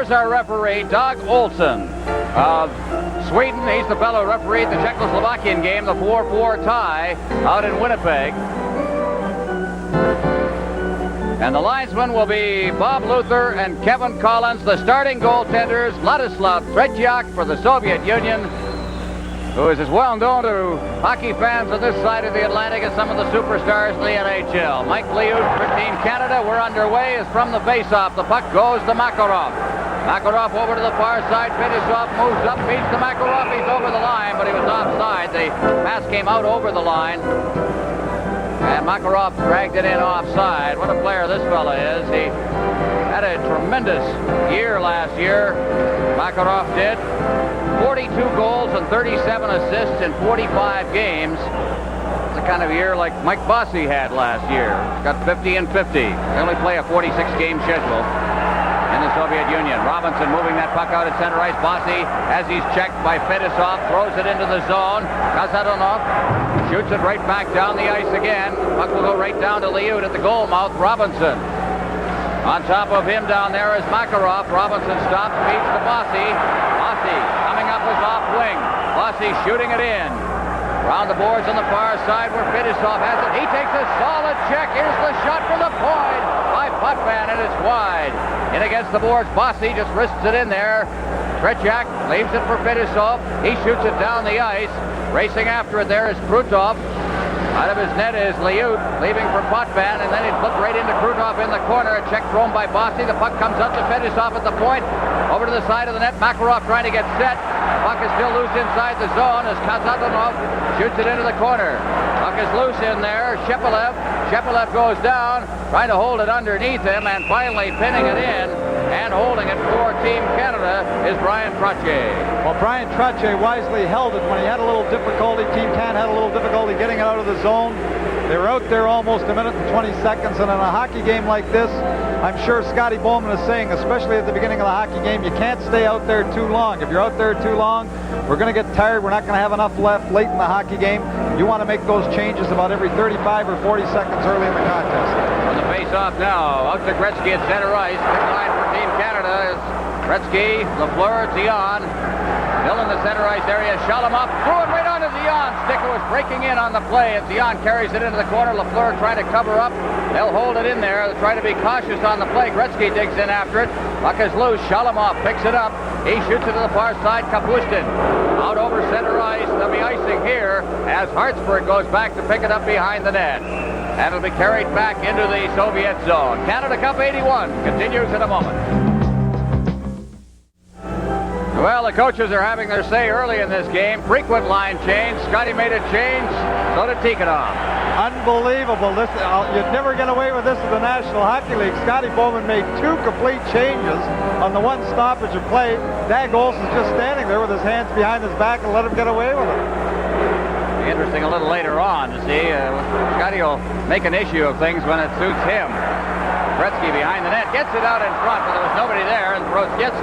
Here's our referee, Doug Olsen of Sweden. He's the fellow referee at the Czechoslovakian game, the 4-4 tie out in Winnipeg. And the linesmen will be Bob Luther and Kevin Collins. The starting goaltenders, Vladislav Tretiak for the Soviet Union, who is as well known to hockey fans on this side of the Atlantic as some of the superstars in the NHL. Mike Liut for Team Canada. We're underway. Is from the face-off. The puck goes to Makarov. Makarov over to the far side. Fedosov moves up, beats to Makarov. He's over the line, but he was offside. The pass came out over the line. And Makarov dragged it in offside. What a player this fella is. He had a tremendous year last year. Makarov did. 42 goals and 37 assists in 45 games. It's the kind of year like Mike Bossy had last year. He's got 50 and 50. They only play a 46-game schedule in the Soviet Union. Robinson moving that puck out at center ice. Bossy, as he's checked by Fedosov, throws it into the zone. Kazadonov shoots it right back down the ice again. Puck will go right down to Liut at the goal mouth. Robinson. On top of him down there is Makarov. Robinson stops, feeds to Bossy. Bossy coming up his off wing. Bossy shooting it in. Around the boards on the far side where Fedosov has it. He takes a solid check. Here's the shot from the point by Potvin, and it's wide. In against the boards. Bossy just wrists it in there. Tretiak leaves it for Fedosov. He shoots it down the ice. Racing after it there is Krutov. Out of his net is Liut, leaving for Potvin, and then he flipped right into Krutov in the corner. A check thrown by Bossy. The puck comes up to Fedosov at the point. Over to the side of the net. Makarov trying to get set. Puck is still loose inside the zone as Kazadonov shoots it into the corner. Puck is loose in there. Shepelev goes down, trying to hold it underneath him, and finally pinning it in. And holding it for Team Canada is Brian Trottier. Well, Brian Trottier wisely held it when he had a little difficulty. Team Canada had a little difficulty getting it out of the zone. They were out there almost a minute and 20 seconds, and in a hockey game like this, I'm sure Scotty Bowman is saying, especially at the beginning of the hockey game, you can't stay out there too long. If you're out there too long, we're going to get tired. We're not going to have enough left late in the hockey game. You want to make those changes about every 35 or 40 seconds early in the contest. On the face-off now, out to Gretzky at center ice. Big line for Team Canada is Gretzky, Lafleur, Dion. Still in the center ice area. Shalamov threw it right onto Dion. Stick was breaking in on the play, and Dion carries it into the corner. Lafleur trying to cover up. They'll hold it in there. They'll try to be cautious on the play. Gretzky digs in after it. Puck is loose. Shalamov picks it up. He shoots it to the far side. Kapustin out over center ice. There'll be icing here as Hartsburg goes back to pick it up behind the net. And it'll be carried back into the Soviet zone. Canada Cup 81 continues in a moment. Well, the coaches are having their say early in this game. Frequent line change. Scotty made a change. So did Tikhonov. Unbelievable. This, you'd never get away with this in the National Hockey League. Scotty Bowman made 2 complete changes on the one stoppage of play. Dag Olsen's just standing there with his hands behind his back and let him get away with it. Be interesting a little later on to see. Scotty will make an issue of things when it suits him. Gretzky behind the net, gets it out in front, but there was nobody there, and Trottiak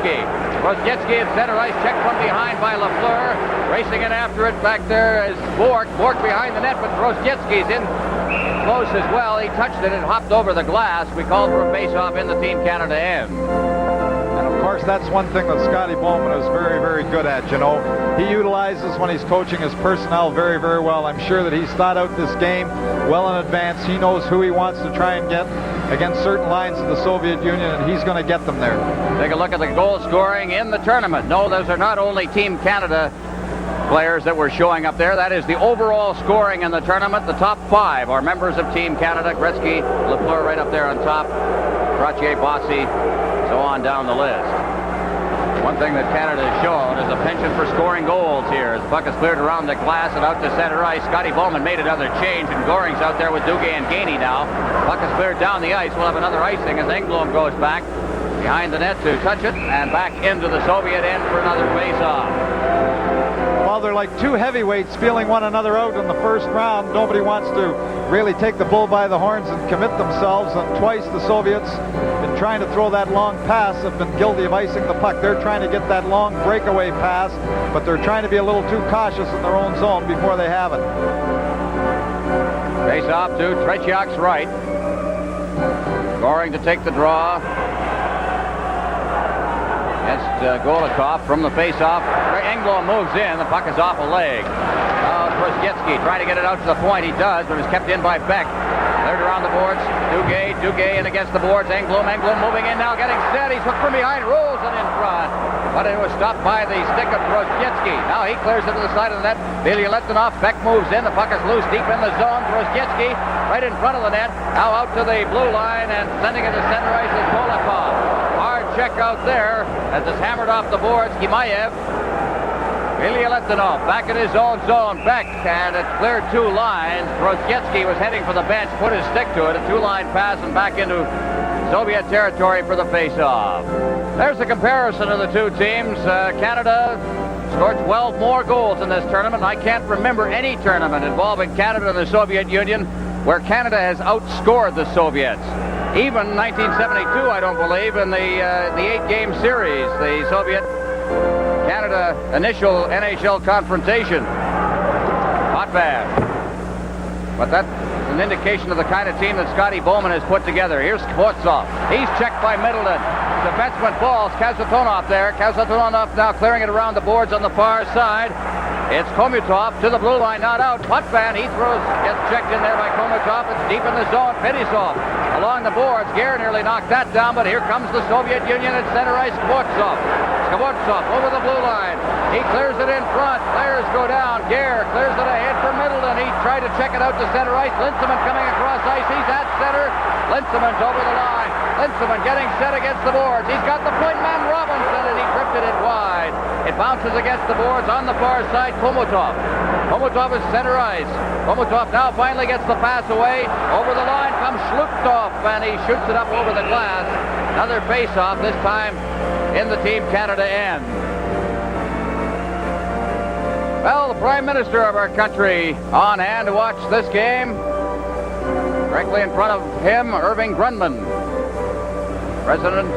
at center ice, checked from behind by Lafleur. Racing in after it back there is Bork. Bork behind the net, but Trottiak's in close as well. He touched it and hopped over the glass. We called for a face-off in the Team Canada end. And of course, that's one thing that Scotty Bowman is very, very good at, you know. He utilizes, when he's coaching his personnel, very, very well. I'm sure that he's thought out this game well in advance. He knows who he wants to try and get against certain lines of the Soviet Union, and he's going to get them there. Take a look at the goal scoring in the tournament. No, those are not only Team Canada players that were showing up there. That is the overall scoring in the tournament. The top 5 are members of Team Canada. Gretzky, Lafleur right up there on top. Trottier, Bossy, so on down the list. One thing that Canada has shown is a penchant for scoring goals here. As the puck is cleared around the glass and out to center ice. Scotty Bowman made another change, and Goring's out there with Duguay and Gainey now. Puck is cleared down the ice. We'll have another icing as Engblom goes back behind the net to touch it and back into the Soviet end for another face-off. Well, they're like 2 heavyweights feeling one another out in the first round. Nobody wants to really take the bull by the horns and commit themselves, and twice the Soviets, in trying to throw that long pass, have been guilty of icing the puck. They're trying to get that long breakaway pass, but they're trying to be a little too cautious in their own zone before they have it. Face off to Tretiak's right. Goring to take the draw. against Golikov from the face-off. Engblom moves in. The puck is off a leg. Tretiak trying to get it out to the point. He does, but is kept in by Beck. Cleared around the boards. Duguay in against the boards. Engblom moving in now, getting set. He's hooked from behind, rolls it in front. But it was stopped by the stick of Tretiak. Now he clears it to the side of the net. Vladislav. Beck moves in. The puck is loose deep in the zone. Tretiak right in front of the net. Now out to the blue line and sending it to center ice is Golikov. Hard check out there as it's hammered off the boards. Gimayev. Vladislav back in his own zone. Beck, and it's cleared two lines. Tretiak was heading for the bench, put his stick to it. A two-line pass and back into Soviet territory for the face-off. There's a comparison of the two teams. Canada scored 12 more goals in this tournament. I can't remember any tournament involving Canada and the Soviet Union where Canada has outscored the Soviets. Even 1972, I don't believe, in the 8-game series, the Soviet-Canada initial NHL confrontation. Not bad. But that's an indication of the kind of team that Scotty Bowman has put together. Here's Kvotsov. He's checked by Middleton. Defenseman falls. Kazatonov there. Kazatonov now clearing it around the boards on the far side. It's Komutov to the blue line, not out. Potvin, he gets checked in there by Komutov. It's deep in the zone. Fetisov along the boards. Gare nearly knocked that down, but here comes the Soviet Union at center ice. Kvotsov over the blue line. He clears it in front. Players go down. Gare clears it ahead for Middleton. He tried to check it out to center ice. Linseman coming across ice. He's at center. Linseman's over the line. Linseman getting set against the boards. He's got the point man Robinson, and he drifted it wide. It bounces against the boards on the far side. Komutov is center ice. Komutov now finally gets the pass away. Over the line comes Shluptov, and he shoots it up over the glass. Another face-off, this time in the Team Canada end. Well, the Prime Minister of our country on hand to watch this game. Directly in front of him, Irving Grundman, President,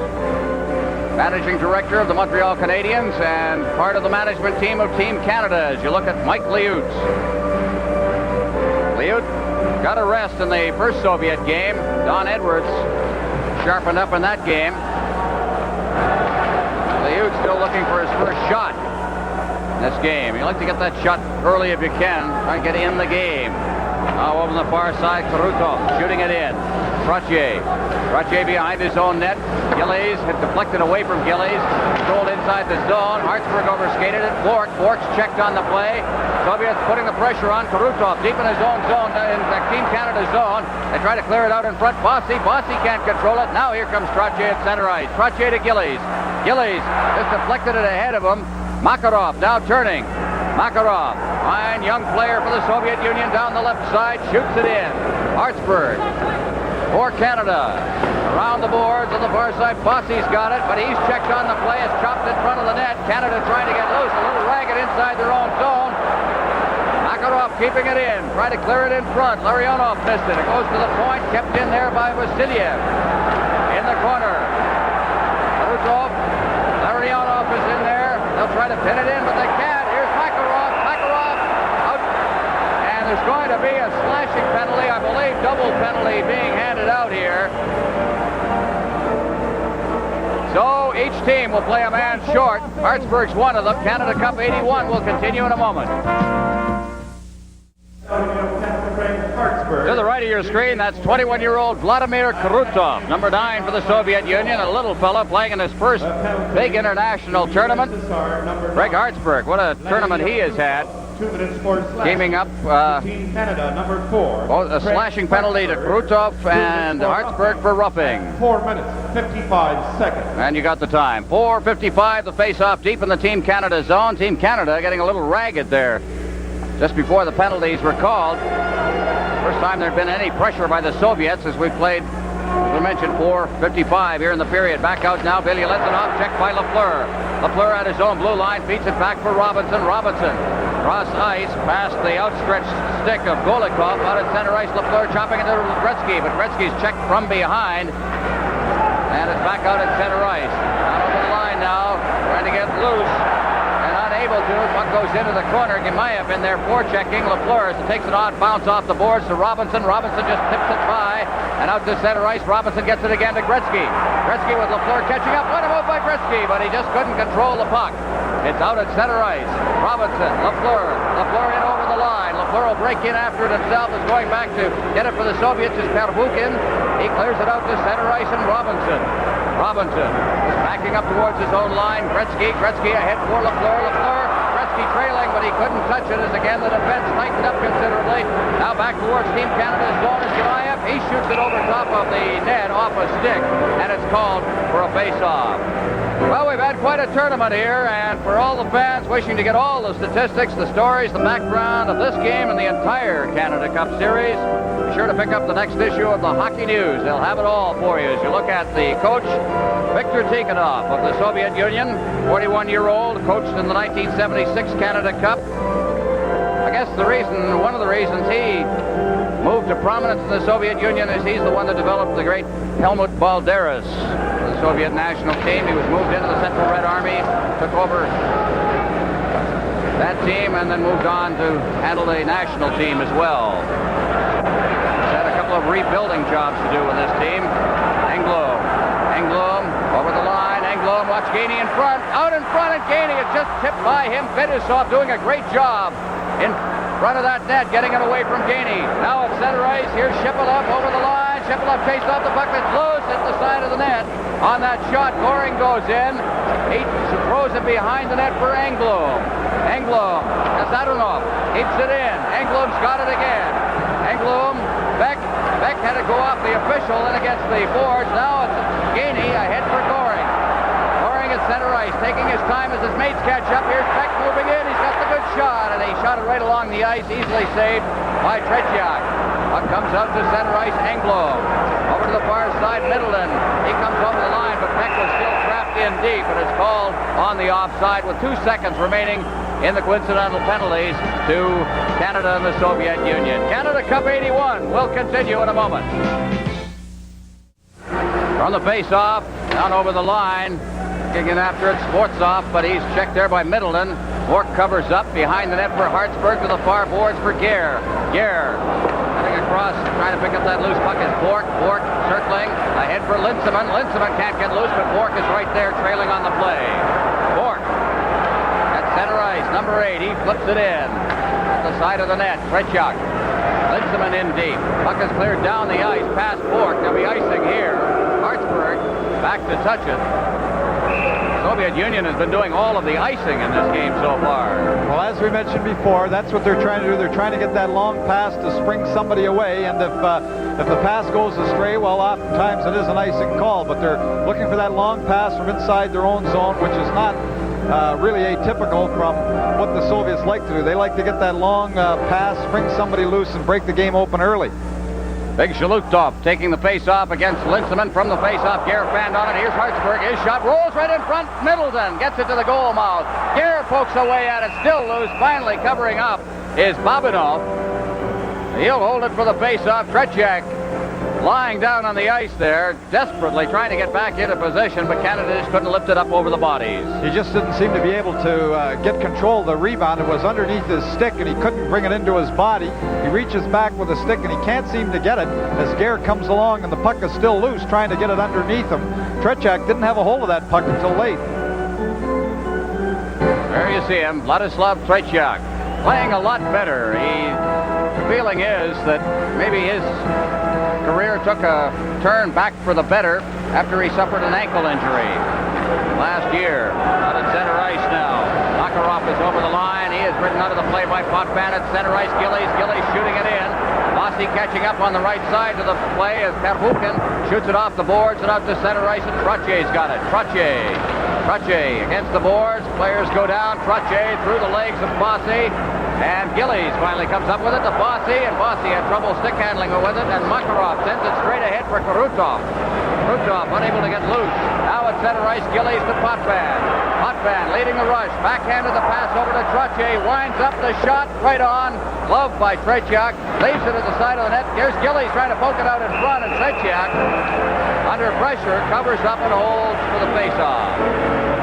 Managing Director of the Montreal Canadiens, and part of the management team of Team Canada as you look at Mike Liut. Liut got a rest in the first Soviet game. Don Edwards sharpened up in that game. Liut still looking for his first shot in this game. You like to get that shot early if you can. Try and get in the game. Now over on the far side, Krutov shooting it in. Tretiak behind his own net. Gillies had deflected away from Gillies. Controlled inside the zone. Hartsburg overskated it. Bork's checked on the play. Soviets putting the pressure on Krutov deep in his own zone, in the Team Canada zone. They try to clear it out in front. Bossy can't control it. Now here comes Tretiak at center ice. Tretiak to Gillies. Gillies just deflected it ahead of him. Makarov now turning. Makarov, fine young player for the Soviet Union down the left side, shoots it in. Hartsburg for Canada. Around the boards on the far side, Bossy's got it, but he's checked on the play. It's chopped in front of the net. Canada trying to get loose, a little ragged inside their own zone. Makarov keeping it in, trying to clear it in front. Larionov missed it. It goes to the point, kept in there by Vasiliev. In the corner. Krutov, Larionov is in there. They'll try to pin it in, but they can't. Here's Makarov. Makarov out. And there's going to be a slashing penalty, I believe, double penalty being handed out here. So each team will play a man short. Hartsburg's one of them. Canada Cup 81 will continue in a moment. To the right of your screen, that's 21-year-old Vladimir Krutov, number 9 for the Soviet Union, a little fella playing in his first big international tournament. Greg Hartsburg, what a tournament he has had. Gaming up Team Canada, number 4. A slashing penalty to Krutov and Hartsburg for roughing. 4 minutes, 55 seconds. And you got the time. 4:55, the face-off deep in the Team Canada zone. Team Canada getting a little ragged there just before the penalties were called. First time there'd been any pressure by the Soviets as we played, as we mentioned, 4:55 here in the period. Back out now, Vladislav checked by Lafleur. Lafleur at his own blue line, feeds it back for Robinson. Robinson cross ice past the outstretched stick of Golikov. Out at center ice, Lafleur chopping into Gretzky, but Gretzky's checked from behind. And it's back out at center ice. Out over the line now, trying to get loose. Able to. Puck goes into the corner. Gimayev in there forechecking. Lafleur takes an odd bounce off the boards to Robinson. Robinson just tips it by. And out to center ice. Robinson gets it again to Gretzky. Gretzky with Lafleur catching up. What a move by Gretzky. Gretzky, but he just couldn't control the puck. It's out at center ice. Robinson, Lafleur in over the line. Lafleur will break in after it himself. Is going back to get it for the Soviets. Is Pervukin. He clears it out to center ice, and Robinson is backing up towards his own line. Gretzky ahead for Lafleur. Gretzky trailing, but he couldn't touch it as again the defense tightened up considerably. Now back towards Team Canada's zone is Gelayev. He shoots it over top of the net off a stick, and it's called for a face-off. Well, we've had quite a tournament here, and for all the fans wishing to get all the statistics, the stories, the background of this game and the entire Canada Cup series, be sure to pick up the next issue of the Hockey News. They'll have it all for you as you look at the coach, Viktor Tikhonov of the Soviet Union, 41-year-old, coached in the 1976 Canada Cup. I guess one of the reasons he moved to prominence in the Soviet Union is he's the one that developed the great Helmut Balderas, the Soviet national team. He was moved into the Central Red Army, took over that team, and then moved on to handle the national team as well. He's had a couple of rebuilding jobs to do with this team. Engblom over the line. Engblom, watch Gainey in front. Out in front, and Gainey is just tipped by him. Fedusov doing a great job in front of that net, getting it away from Gainey. Now at center ice, here's Shipilov over the line. Shipilov chased off the puck. It's loose at the side of the net. On that shot, Goring goes in. He throws it behind the net for Engblom. Kasadunov keeps it in. Engblom's got it again. Engblom, Beck had to go off the official and against the boards. Now it's Gainey ahead for Goring. Goring at center ice, taking his time as his mates catch up. Here's Beck moving in. He's got the good shot, and he shot it right along the ice, easily saved by Tretiak. Puck comes out to center ice. Engblom over to the far side. Middleton. He comes over the line, but Beck was still trapped in deep, and it's called on the offside with 2 seconds remaining in the coincidental penalties to Canada and the Soviet Union. Canada Cup 81 will continue in a moment. From the face-off, down over the line, kicking after it, Sportsov, but he's checked there by Middleton. Bork covers up behind the net for Hartsburg to the far boards for Gare. Heading across, trying to pick up that loose puck is Bork. Bork circling ahead for Linseman. Linseman can't get loose, but Bork is right there trailing on the play. Bork at center ice, number 8. He flips it in at the side of the net. Tretiak. Linseman in deep. Puck is cleared down the ice past Bork. They'll be icing here. Hartsburg back to touch it. Soviet Union has been doing all of the icing in this game so far. Well, as we mentioned before, that's what they're trying to do. They're trying to get that long pass to spring somebody away, and if the pass goes astray, well, oftentimes it is an icing call, but they're looking for that long pass from inside their own zone, which is not really atypical from what the Soviets like to do. They like to get that long pass, spring somebody loose, and break the game open early. Big Shalutov taking the face-off against Linseman from the face-off. Gare fanned on it. Here's Hartsburg. His shot rolls right in front. Middleton gets it to the goal mouth. Gare pokes away at it. Still loose. Finally covering up is Babinov. He'll hold it for the face-off. Tretiak lying down on the ice there, desperately trying to get back into position, but Canada just couldn't lift it up over the bodies. He just didn't seem to be able to get control of the rebound. It was underneath his stick, and he couldn't bring it into his body. He reaches back with a stick, and he can't seem to get it as Gare comes along, and the puck is still loose, trying to get it underneath him. Tretiak didn't have a hold of that puck until late. There you see him, Vladislav Tretiak, playing a lot better. The feeling is that maybe his career took a turn back for the better after he suffered an ankle injury last year. Out at center ice now. Makarov is over the line. He is ridden out of the play by Potvin at center ice. Gillies shooting it in. Bossy catching up on the right side to the play as Pervukin shoots it off the boards and out to center ice, and Trotier's got it. Trotier against the boards. Players go down. Trotier through the legs of Bossy. And Gillies finally comes up with it to Bossy, and Bossy had trouble stick handling with it, and Makarov sends it straight ahead for Krutov. Krutov unable to get loose. Now at center ice, Gillies to Potvin. Potvin leading the rush. Backhanded the pass over to Trotier. Winds up the shot right on. Gloved by Tretiak. Leaves it at the side of the net. Here's Gillies trying to poke it out in front, and Tretiak, under pressure, covers up and holds for the face-off.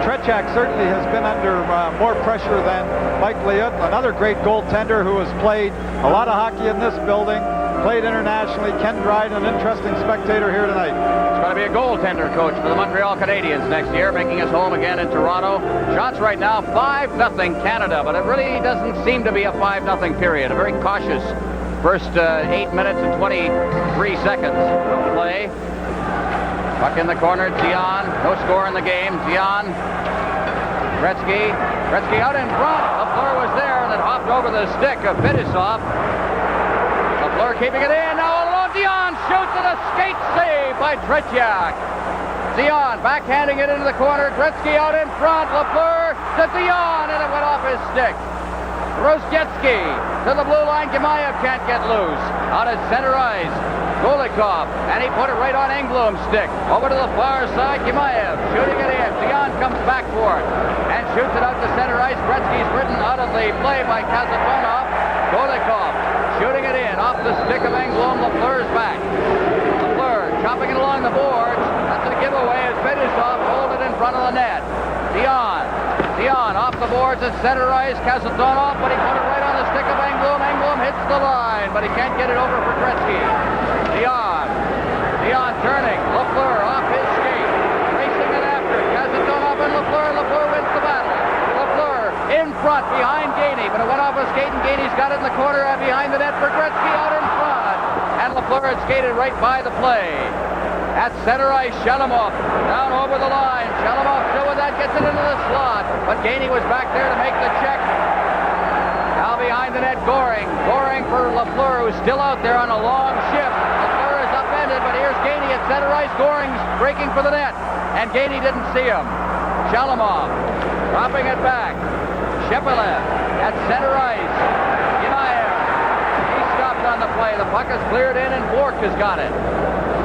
Tretiak certainly has been under more pressure than Mike Liut, another great goaltender who has played a lot of hockey in this building, played internationally. Ken Dryden, an interesting spectator here tonight. It's going to to be a goaltender coach for the Montreal Canadiens next year, making his home again in Toronto. Shots right now, 5-0 Canada, but it really doesn't seem to be a 5-0 period. A very cautious first 8 minutes and 23 seconds of play. Puck in the corner, Dion. No score in the game. Dion. Gretzky out in front. LaFleur was there and then hopped over the stick of Fetisov. LaFleur keeping it in. Now all alone, Dion shoots and a skate save by Tretiak. Dion backhanding it into the corner. Gretzky out in front. LaFleur to Dion and it went off his stick. Rosjetsky to the blue line. Gemayev can't get loose. Out at center ice. Golikov, and he put it right on Engblom's stick. Over to the far side, Gemayev shooting it in. Dion comes back for it and shoots it out to center ice. Gretzky's ridden out of the play by Kazatonov. Golikov shooting it in off the stick of Engblom. LaFleur's back. LaFleur chopping it along the boards. That's a giveaway as Fetisov hold it in front of the net. Dion off the boards at center ice. Kazatonov, but he put it right on the stick of Engblom. Engblom hits the line, but he can't get it over for Gretzky. Dion turning. LaFleur off his skate. Racing it after. Kazatonov and LaFleur. LaFleur wins the battle. LaFleur in front behind Gainey, but it went off a skate and Gainey's got it in the corner and behind the net for Gretzky out in front. And LaFleur had skated right by the play. At center ice, Shalimov down over the line. Shalimov still with that, gets it into the slot. But Gainey was back there to make the check. Now behind the net, Goring. Goring for LaFleur, who's still out there on a long shift. LaFleur is upended, but here's Gainey at center ice. Goring's breaking for the net, and Gainey didn't see him. Shalimov dropping it back. Shepelev at center ice. Gemayev. He stopped on the play. The puck is cleared in, and Bork has got it.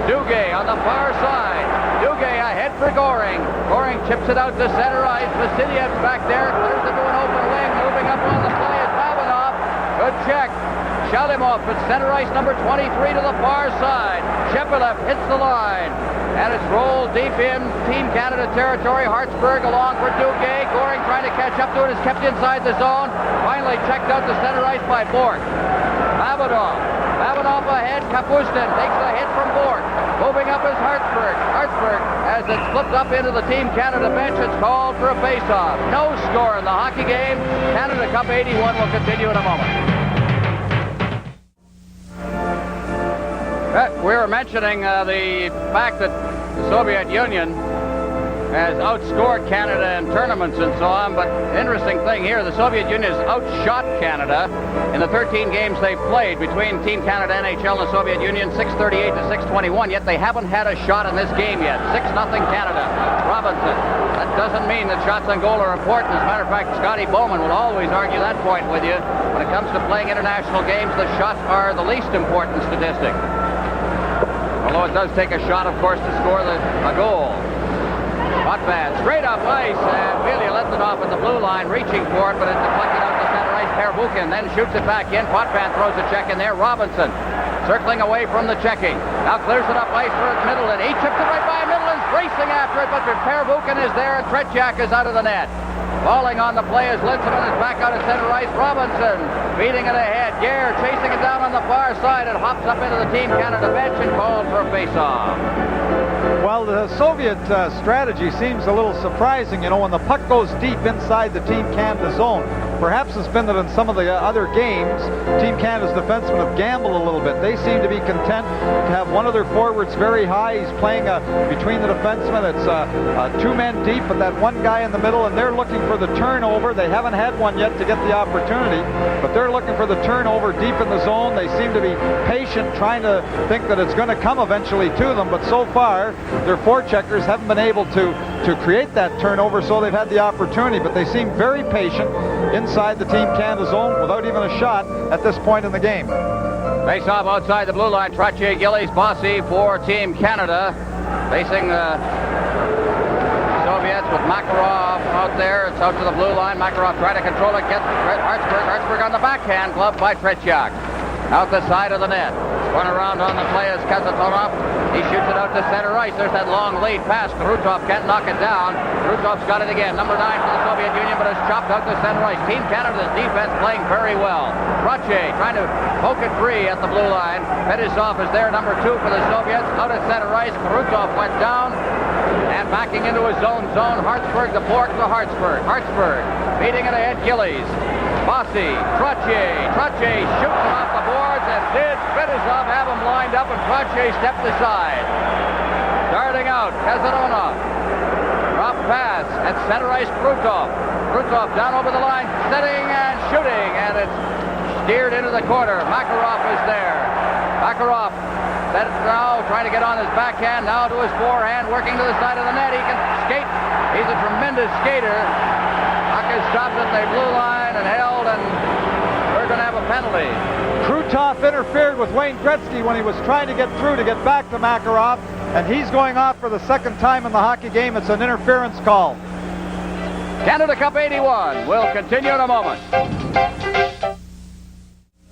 Duguay on the far side. Duguay ahead for Goring. Goring chips it out to center ice. Vasilyev's back there. Clears it to an open wing. Moving up on the play is Labanov. Good check. Shalimov at center ice, number 23 to the far side. Shepelev hits the line. And it's rolled deep in Team Canada territory. Hartsburg along for Duguay. Goring trying to catch up to it. Is kept inside the zone. Finally checked out to center ice by Bork. Labanov ahead. Kapustin takes the hit from Bork. Moving up is Hartsburg. Hartsburg, as it's flipped up into the Team Canada bench, it's called for a face-off. No score in the hockey game. Canada Cup 81 will continue in a moment. We were mentioning the fact that the Soviet Union has outscored Canada in tournaments and so on, but interesting thing here, the Soviet Union has outshot Canada in the 13 games they've played between Team Canada, NHL, and the Soviet Union, 638 to 621, yet they haven't had a shot in this game yet. 6-0 Canada. Robinson. That doesn't mean that shots on goal are important. As a matter of fact, Scotty Bowman will always argue that point with you. When it comes to playing international games, the shots are the least important statistic. Although it does take a shot, of course, to score a goal. Potvin straight up ice, and really left it off at the blue line, reaching for it, but it's deflected out to center ice. Pervukin then shoots it back in. Potvin throws a check in there. Robinson circling away from the checking. Now clears it up ice for Middleton. He chips it right by Middleton's racing after it, but Pervukin is there, and Tretiak is out of the net. Falling on the play as Linsman is back out of center ice. Robinson beating it ahead. Gare chasing it down on the far side. It hops up into the Team Canada bench and called for a face-off. Well, the Soviet strategy seems a little surprising. You know, when the puck goes deep inside the Team Canada zone, perhaps it's been that in some of the other games, Team Canada's defensemen have gambled a little bit. They seem to be content to have one of their forwards very high. He's playing between the defensemen. It's two men deep, but that one guy in the middle, and they're looking for the turnover. They haven't had one yet to get the opportunity, but they're looking for the turnover deep in the zone. They seem to be patient, trying to think that it's going to come eventually to them, but so far, their forecheckers haven't been able to create that turnover, so they've had the opportunity, but they seem very patient inside the Team Canada zone without even a shot at this point in the game. Face off outside the blue line. Trottier, Gillies, Bossy for Team Canada. Facing the Soviets with Makarov out there. It's out to the blue line. Makarov trying to control it. Gets Hartsburg. Hartsburg on the backhand. Gloved by Tretiak. Out the side of the net. Run around on the play is Kazatonov. He shoots it out to center ice. There's that long lead pass. Krutov can't knock it down. Krutov's got it again. Number 9 for the Soviet Union, but it's chopped out to center ice. Team Canada's defense playing very well. Tretiak trying to poke it free at the blue line. Fetisov is there, number 2 for the Soviets. Out at center ice. Krutov went down. And backing into his own zone. Hartsburg the fork to Hartsburg. Hartsburg beating it ahead. Gillies. Bossy. Tretiak shoots him off the boards, and did Fetisov have him lined up, and Tretiak stepped aside. Starting out, Kazatonov. Drop pass at center ice. Krutov down over the line, setting and shooting, and it's steered into the corner. Makarov is there. Makarov set it now, trying to get on his backhand, now to his forehand, working to the side of the net. He can skate. He's a tremendous skater. Puck is stopped at the blue line and held, and we're going to have a penalty. Krutov interfered with Wayne Gretzky when he was trying to get through to get back to Makarov, and he's going off for the second time in the hockey game. It's an interference call. Canada Cup 81 will continue in a moment.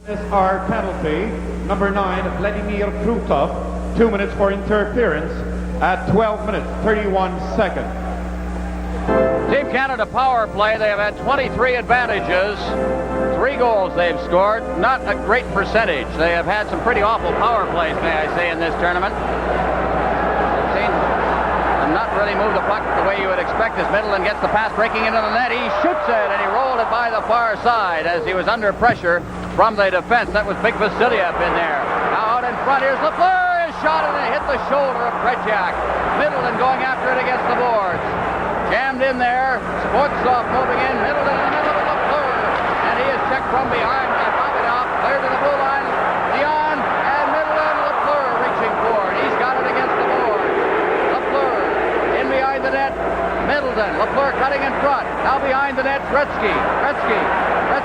USSR penalty. Number 9, Vladimir Krutov. 2 minutes for interference at 12 minutes, 31 seconds. Team Canada power play. They have had 23 advantages. 3 goals they've scored. Not a great percentage. They have had some pretty awful power plays, may I say, in this tournament. They've seen them not really move the puck the way you would expect as Middleton gets the pass breaking into the net. He shoots it, and he rolled it by the far side as he was under pressure from the defense. That was Big Vasiliev in there. Now out in front, here's Lafleur. His shot, and it hit the shoulder of Tretiak. Middleton going after it against the boards. Jammed in there. Sportsov moving in. Middleton in the middle of Lafleur. And he is checked from behind by Bobinov. Cleared to the blue line. Dion and Middleton. Lafleur reaching for it. He's got it against the board. Lafleur in behind the net. Middleton. Lafleur cutting in front. Now behind the net. Gretzky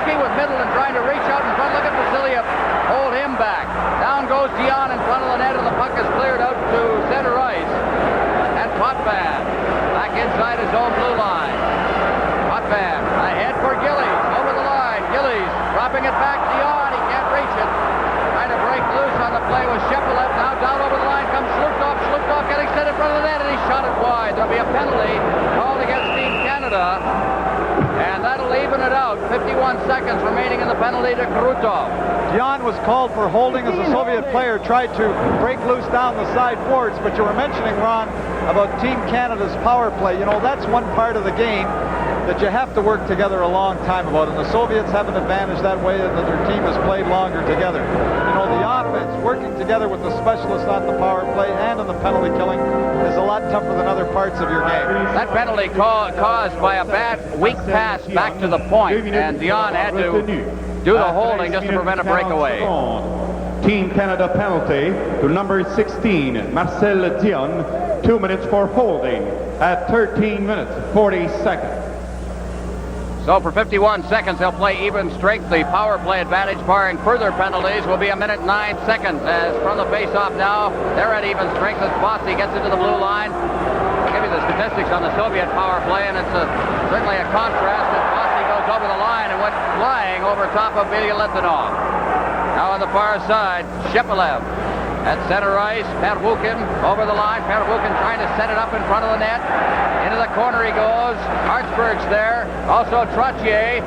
with Middleton trying to reach out in front. Look at Vasiliev. Hold him back. Down goes Dion in front of the net, and the puck is cleared out to center ice. And Potvin back inside his own blue line. Potvin ahead for Gillies. Over the line. Gillies dropping it back. Dion. He can't reach it. Trying to break loose on the play with Shepelev. Now down over the line comes Slukov. Slukov getting set in front of the net, and he shot it wide. There'll be a penalty called against Team Canada. And that'll even it out. 51 seconds remaining in the penalty to Krutov. Dion was called for holding as the Soviet player tried to break loose down the side boards, but you were mentioning, Ron, about Team Canada's power play. You know, that's one part of the game that you have to work together a long time about, and the Soviets have an advantage that way that their team has played longer together. You know, the offense, working together with the specialists on the power play and on the penalty killing, is a lot tougher than other parts of your game. That penalty caused by a bad, weak pass back to the point, and Dion had to do the holding just to prevent a breakaway. Team Canada penalty to number 16, Marcel Dion. 2 minutes for holding at 13 minutes, 40 seconds. So for 51 seconds, they'll play even strength. The power play advantage, barring further penalties, will be 1 minute 9 seconds. As from the face-off now, they're at even strength as Bossy gets into the blue line. I'll give you the statistics on the Soviet power play, and it's certainly a contrast as Bossy goes over the line and went flying over top of Bielitsanov. Now on the far side, Shepelev. At center ice, Pervukin over the line. Pervukin trying to set it up in front of the net. Into the corner he goes. Hartsburg's there. Also Tretiak.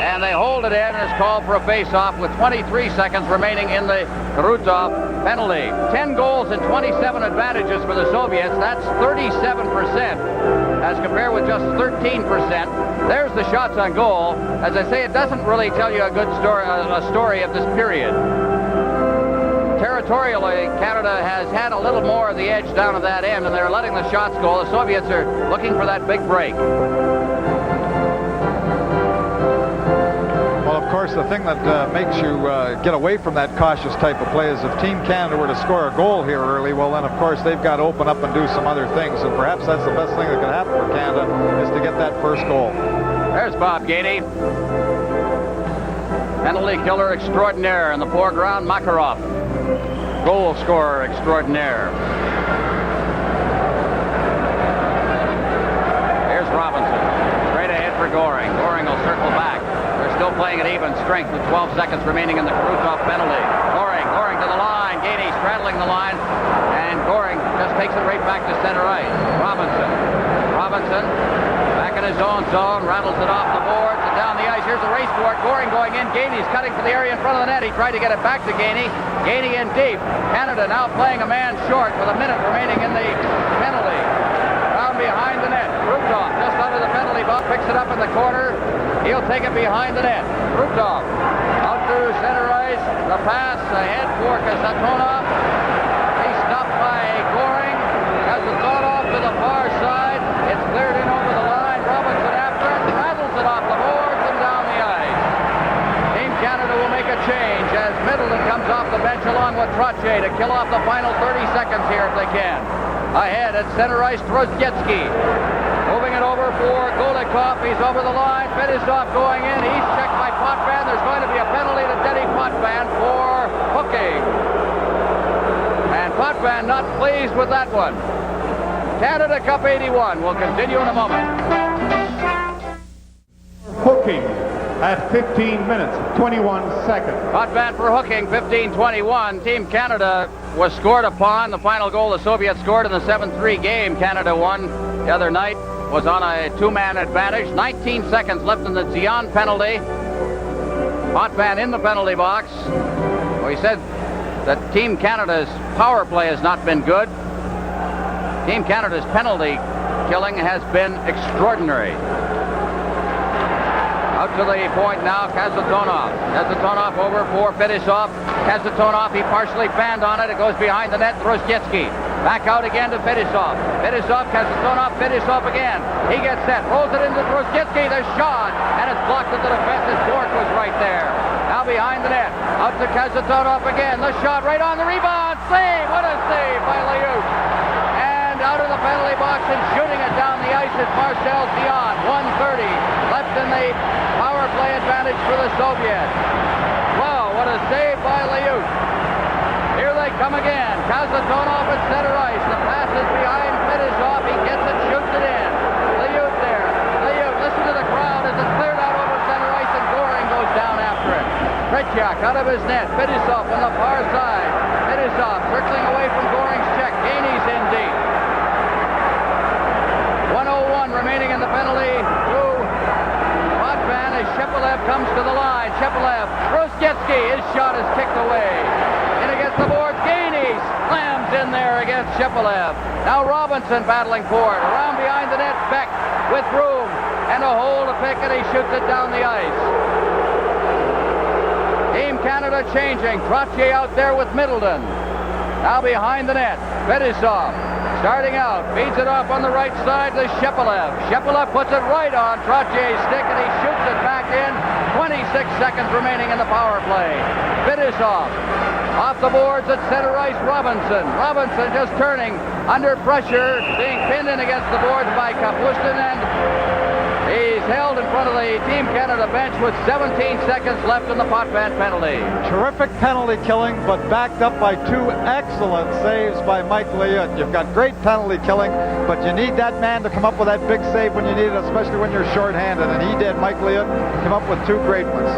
And they hold it in, and it's called for a face-off with 23 seconds remaining in the Krutov penalty. 10 goals and 27 advantages for the Soviets. That's 37% as compared with just 13%. There's the shots on goal. As I say, it doesn't really tell you a good story, a story of this period. Territorially, Canada has had a little more of the edge down at that end, and they're letting the shots go. The Soviets are looking for that big break. Well, of course, the thing that makes you get away from that cautious type of play is if Team Canada were to score a goal here early, well, then, of course, they've got to open up and do some other things, and perhaps that's the best thing that can happen for Canada is to get that first goal. There's Bob Gainey. Penalty killer extraordinaire in the foreground, Makarov. Goal scorer extraordinaire. Here's Robinson. Straight ahead for Goring. Goring will circle back. They're still playing at even strength with 12 seconds remaining in the Krutov penalty. Goring to the line. Gainey straddling the line, and Goring just takes it right back to center ice. Robinson back in his own zone, rattles it off the boards and down the ice. Here's a race for it. Goring going in. Gainey's cutting for the area in front of the net. He tried to get it back to Gainey. Gainey in deep. Canada now playing a man short with a minute remaining in the penalty. Down behind the net. Ruptov just under the penalty box, picks it up in the corner. He'll take it behind the net. Ruptov out to center ice. The pass ahead for Kasatonov. He's stopped by Goring. Kasatonov to the far side. It's cleared in over the line. Robinson after it. Rattles it off the boards and down the ice. Team Canada will make a change as Middleton comes off the bench along with Tretiak to kill off the final 30 seconds here if they can. Ahead at center ice, Trojetsky. Moving it over for Golikov. He's over the line. Fetisov going in. He's checked by Potvin. There's going to be a penalty to Denny Potvin for hooking. And Potvin not pleased with that one. Canada Cup 81 will continue in a moment. Hooking at 15 minutes, 21 seconds. Potvin for hooking, 15-21. Team Canada was scored upon. The final goal the Soviets scored in the 7-3 game Canada won the other night was on a two-man advantage. 19 seconds left in the Zion penalty. Potvin in the penalty box. Well, he said that Team Canada's power play has not been good. Team Canada's penalty killing has been extraordinary. Out to the point now, Kasatonov. Kasatonov over for Fetisov. Kasatonov, he partially fanned on it. It goes behind the net. Trojetsky. Back out again to Fetisov. Fetisov, Kasatonov, Fetisov again. He gets set, rolls it into Trojetsky. The shot, and it's blocked at the defense. His Bork was right there. Now behind the net. Out to Kasatonov again. The shot right on the rebound. Save! What a save by Liut. And out of the penalty box and shooting it down the ice is Marcel Zion. 1:30 left in the power play advantage for the Soviets. Wow, what a save by Liut. Here they come again. Kasatonov at center ice. The pass is behind Fetisov. He gets it, shoots it in. Liut there. Liut, listen to the crowd as it's cleared out over center ice and Goring goes down after it. Tretiak out of his net. Fetisov on the far side. Fetisov circling away from Goring's check. Gainey's in deep. 1:01 remaining in the penalty to Potvin as Shepelev comes to the line. Shepelev, Trojetsky, his shot is kicked away. In against the board, Gainey slams in there against Shepelev. Now Robinson battling for it. Around behind the net, Beck with room and a hole to pick, and he shoots it down the ice. Team Canada changing. Trottier out there with Middleton. Now behind the net, Fetisov. Starting out, feeds it off on the right side to Shepelev. Shepelev puts it right on Trottier's stick, and he shoots it back in. 26 seconds remaining in the power play. Fetisov off the boards at center ice, Robinson. Robinson just turning under pressure, being pinned in against the boards by Kapustin, and he's held in front of the Team Canada bench with 17 seconds left in the Potvin penalty. Terrific penalty killing, but backed up by two excellent saves by Mike Liut. You've got great penalty killing, but you need that man to come up with that big save when you need it, especially when you're shorthanded, and he did. Mike Liut come up with two great ones.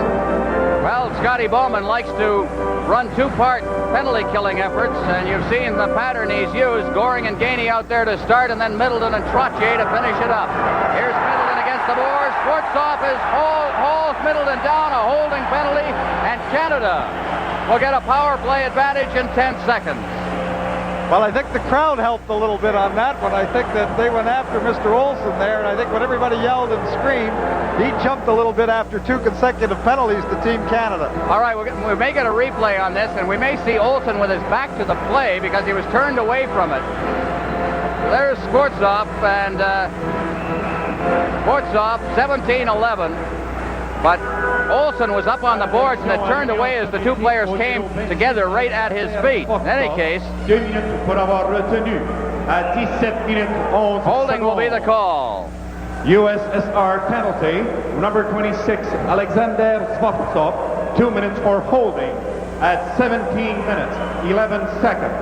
Well, Scotty Bowman likes to run two-part penalty killing efforts, and you've seen the pattern he's used. Goring and Gainey out there to start, and then Middleton and Trottier to finish it up. Here's Middleton against the boards. Schwartzoff hauls Middleton down, a holding penalty, and Canada will get a power play advantage in 10 seconds. Well, I think the crowd helped a little bit on that one. I think that they went after Mr. Olsen there, and I think when everybody yelled and screamed, he jumped a little bit after two consecutive penalties to Team Canada. All right, we may get a replay on this, and we may see Olsen with his back to the play because he was turned away from it. There's Schwartzoff, and Schwartzoff, 17-11, but Olsen was up on the boards and it turned away as the two players came together right at his feet. In any case, holding will be the call. USSR penalty, number 26, Alexander Schwartzoff, 2 minutes for holding at 17 minutes, 11 seconds.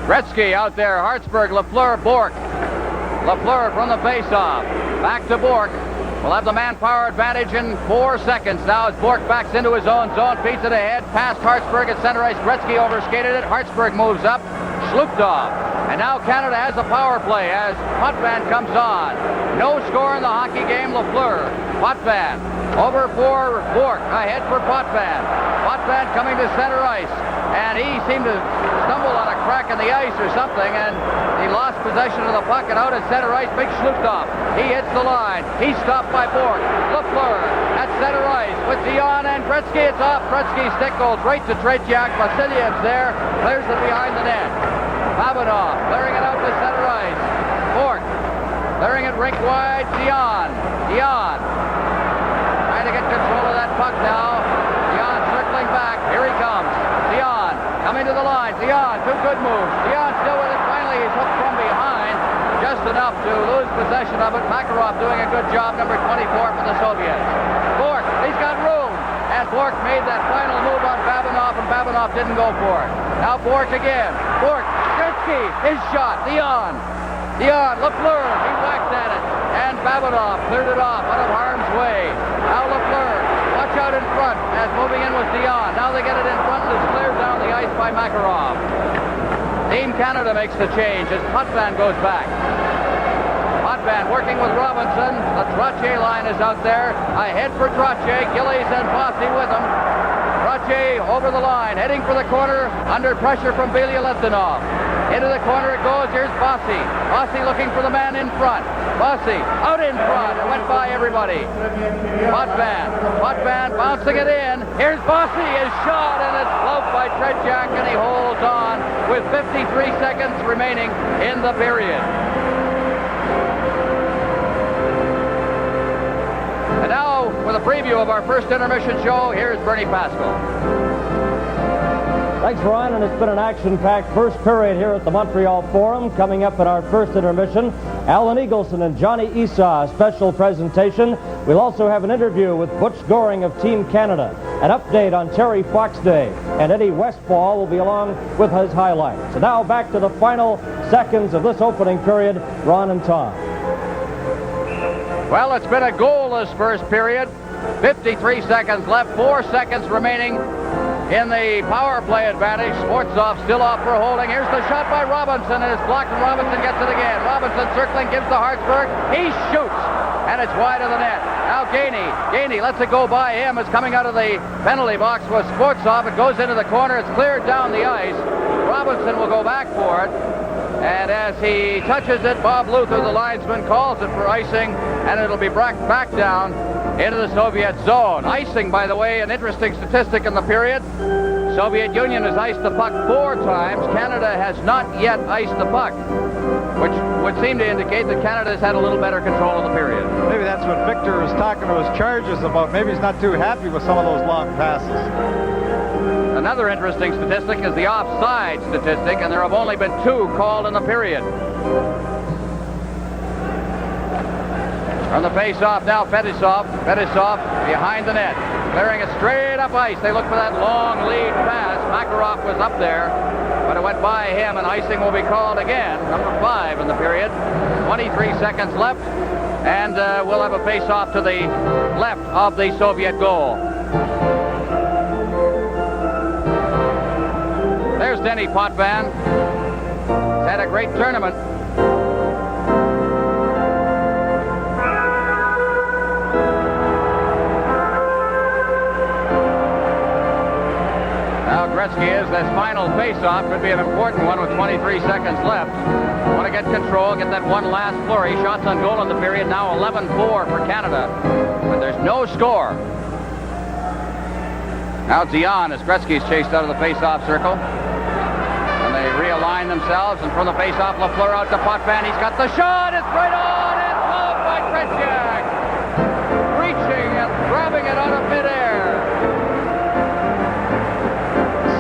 Gretzky out there, Hartsburg, Lafleur, Bork. Lafleur from the faceoff. Back to Bork. will have the manpower advantage in 4 seconds. Now as Bork backs into his own zone, feeds it ahead, past Hartsburg at center ice. Gretzky overskated it. Hartsburg moves up, slooped off. And now Canada has a power play as Potvin comes on. No score in the hockey game, Lafleur. Potvin over for Bork, ahead for Potvin. Potvin coming to center ice, and he seemed to stumble on a crack in the ice or something, and he lost possession of the puck, and out at center ice, big Schluchthoff. He hits the line. He's stopped by Bork. Lafleur at center ice with Dion and Gretzky. It's off. Gretzky's stick goes right to Tretiak. Vasilyev's there, clears it behind the net. Babinov clearing it out to center ice. Bork clearing it rink wide. Dion trying to get control of that puck now. Dion circling back. Here he comes. Dion coming to the line. Dion, 2 good moves. Dion still with it. Finally, he's hooked from behind. Just enough to lose possession of it. Makarov doing a good job, number 24 for the Soviets. Bork, he's got room. And Bork made that final move on Babinov, and Babinov didn't go for it. Now Bork again. Bork, Gretzky, his shot. Dion, Lafleur, he whacked at it. And Babinov cleared it off out of harm's way. Now Lafleur, watch out in front as moving in with Dion. Now they get it in front and it's cleared down the ice by Makarov. Team Canada makes the change as Potvin goes back. Potvin working with Robinson. The Trottier line is out there. Ahead for Trottier. Gillies and Bossy with him. Trottier over the line, heading for the corner under pressure from Belya Litvinov. Into the corner it goes. Here's Bossy. Bossy looking for the man in front. Bossy out in front. It went by everybody. Potvin bouncing it in. Here's Bossy. His shot, and it's blocked by Tretiak, and he holds on with 53 seconds remaining in the period. And now, with a preview of our first intermission show, here's Bernie Pascal. Thanks, Ron, and it's been an action-packed first period here at the Montreal Forum. Coming up in our first intermission, Alan Eagleson and Johnny Esau, a special presentation. We'll also have an interview with Butch Goring of Team Canada, an update on Terry Fox Day, and Eddie Westfall will be along with his highlights. So now back to the final seconds of this opening period. Ron and Tom. Well, it's been a goalless first period. 53 seconds left, 4 seconds remaining in the power play advantage. Sportsov still off for holding. Here's the shot by Robinson, and it's blocked, and Robinson gets it again. Robinson circling, gives to Hartsburg. He shoots, and it's wide of the net. Now Gainey lets it go by him. It's coming out of the penalty box with Sportsov. It goes into the corner. It's cleared down the ice. Robinson will go back for it. And as he touches it, Bob Luther, the linesman, calls it for icing, and it'll be back down into the Soviet zone. Icing, by the way, an interesting statistic in the period. Soviet Union has iced the puck 4 times. Canada has not yet iced the puck, which would seem to indicate that Canada has had a little better control of the period. Maybe that's what Victor was talking to his charges about. Maybe he's not too happy with some of those long passes. Another interesting statistic is the offside statistic, and there have only been 2 called in the period. From the face-off now, Fetisov behind the net, clearing it straight up ice. They look for that long lead pass. Makarov was up there, but it went by him, and icing will be called again, number 5 in the period. 23 seconds left, and we'll have a face-off to the left of the Soviet goal. There's Denny Potvin. He's had a great tournament. Now Gretzky is this final face-off. Could be an important one with 23 seconds left. Want to get control, get that one last flurry. Shots on goal in the period, now 11-4 for Canada. But there's no score. Now Dion as Gretzky's chased out of the face-off circle. They realign themselves, and from the face-off, Lafleur out to Potvin. He's got the shot. It's right on. It's blocked by Tretiak. Reaching and grabbing it out of midair.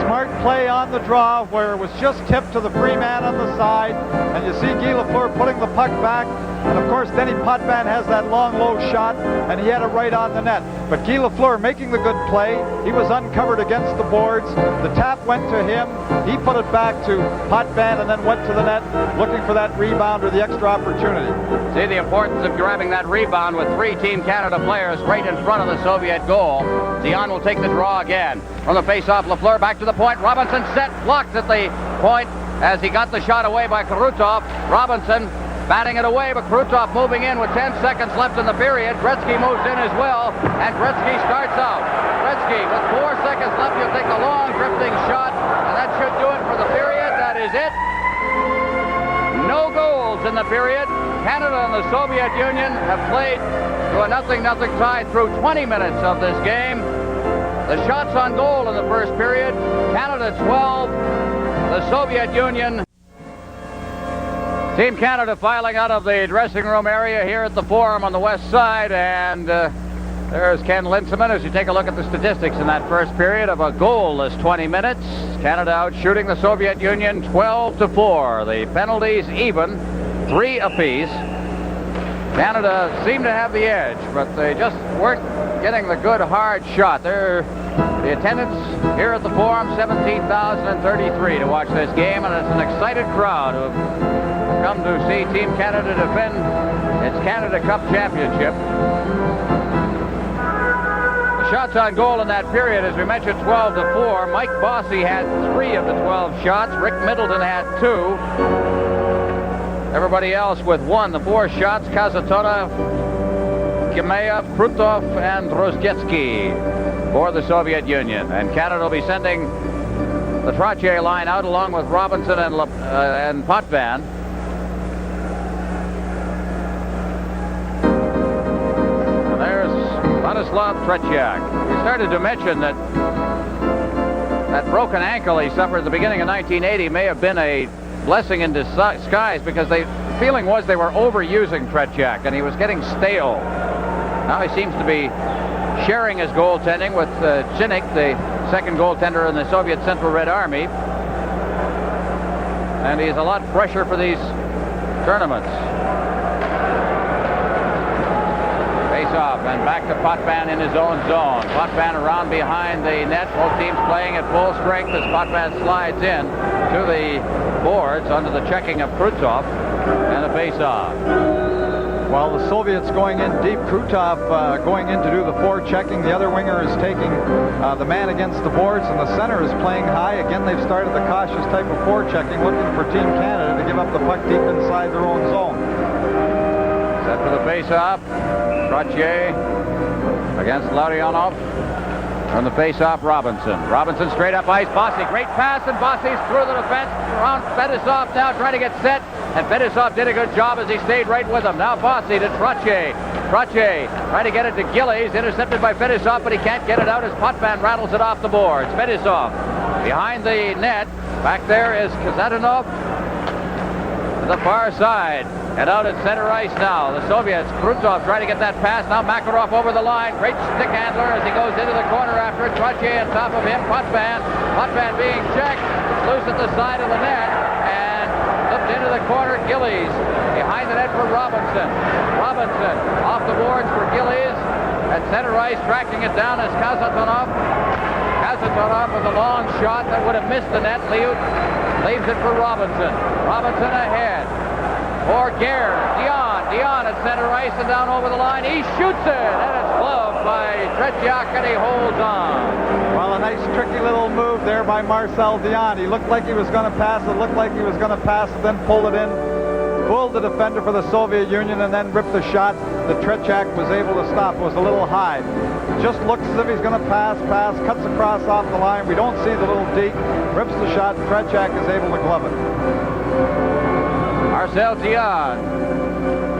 Smart play on the draw where it was just tipped to the free man on the side, and you see Guy Lafleur putting the puck back. And of course, Denny Potvin has that long, low shot, and he had it right on the net. But Guy Lafleur making the good play. He was uncovered against the boards. The tap went to him. He put it back to Potvin and then went to the net looking for that rebound or the extra opportunity. See the importance of grabbing that rebound with 3 Team Canada players right in front of the Soviet goal. Dion will take the draw again. From the face-off, Lafleur back to the point. Robinson set, blocked at the point as he got the shot away by Krutov. Robinson batting it away, but Krutov moving in with 10 seconds left in the period. Gretzky moves in as well, and Gretzky starts out. Gretzky, with 4 seconds left, he'll take a long drifting shot, and that should do it for the period. That is it. No goals in the period. Canada and the Soviet Union have played to a 0-0 tie through 20 minutes of this game. The shots on goal in the first period, Canada 12, the Soviet Union. Team Canada filing out of the dressing room area here at the Forum on the west side, and there's Ken Linseman as you take a look at the statistics in that first period of a goalless 20 minutes. Canada out shooting the Soviet Union 12-4. The penalties even, 3 apiece. Canada seemed to have the edge, but they just weren't getting the good hard shot. The attendance here at the Forum, 17,033 to watch this game, and it's an excited crowd who have come to see Team Canada defend its Canada Cup championship. The shots on goal in that period, as we mentioned, 12-4. Mike Bossy had 3 of the 12 shots. Rick Middleton had 2. Everybody else with 1. The 4 shots, Kazatona, Kimeyev, Krutov, and Rozgetsky for the Soviet Union. And Canada will be sending the Tretiak line out along with Robinson and Potvin. And there's Vladislav Tretiak. We started to mention that that broken ankle he suffered at the beginning of 1980 may have been a blessing in disguise, because the feeling was they were overusing Tretiak and he was getting stale. Now he seems to be sharing his goaltending with Chinik, the second goaltender in the Soviet Central Red Army, and he's a lot fresher for these tournaments. Face off and back to Potvin in his own zone. Potvin around behind the net. Both teams playing at full strength as Potvin slides in to the boards under the checking of Krutov, and a face-off. While the Soviets going in deep, Krutov going in to do the forechecking. The other winger is taking the man against the boards, and the center is playing high. Again, they've started the cautious type of forechecking, looking for Team Canada to give up the puck deep inside their own zone. Set for the face-off. Tretiak against Larionov. From the face-off, Robinson. Robinson straight up ice. Bossy, great pass, and Bossy's through the defense. Around Fetisov now trying to get set. And Fetisov did a good job as he stayed right with him. Now Bossy to Tretiak. Tretiak trying to get it to Gillies. Intercepted by Fetisov, but he can't get it out as Potvin rattles it off the boards. Fetisov behind the net. Back there is Kazatanov to the far side. And out at center ice now, the Soviets. Krutov trying to get that pass. Now Makarov over the line. Great stick handler as he goes into the corner after it. Tretiak on top of him. Potvin. Potvin being checked. Loose at the side of the net. And flipped into the corner. Gillies behind the net for Robinson. Robinson off the boards for Gillies. At center ice, tracking it down is Kazatonov. Kazatonov with a long shot that would have missed the net. Leaves it for Robinson. Robinson ahead. For Gare, Dion at center ice and down over the line. He shoots it, and it's gloved by Tretiak, and he holds on. Well, a nice tricky little move there by Marcel Dion. He looked like he was going to pass. It looked like he was going to pass, then pulled it in. Fooled the defender for the Soviet Union and then ripped the shot that Tretiak was able to stop. It was a little high. It just looks as if he's going to pass, cuts across off the line. We don't see the little deke. Rips the shot. Tretiak is able to glove it. Marcel Dion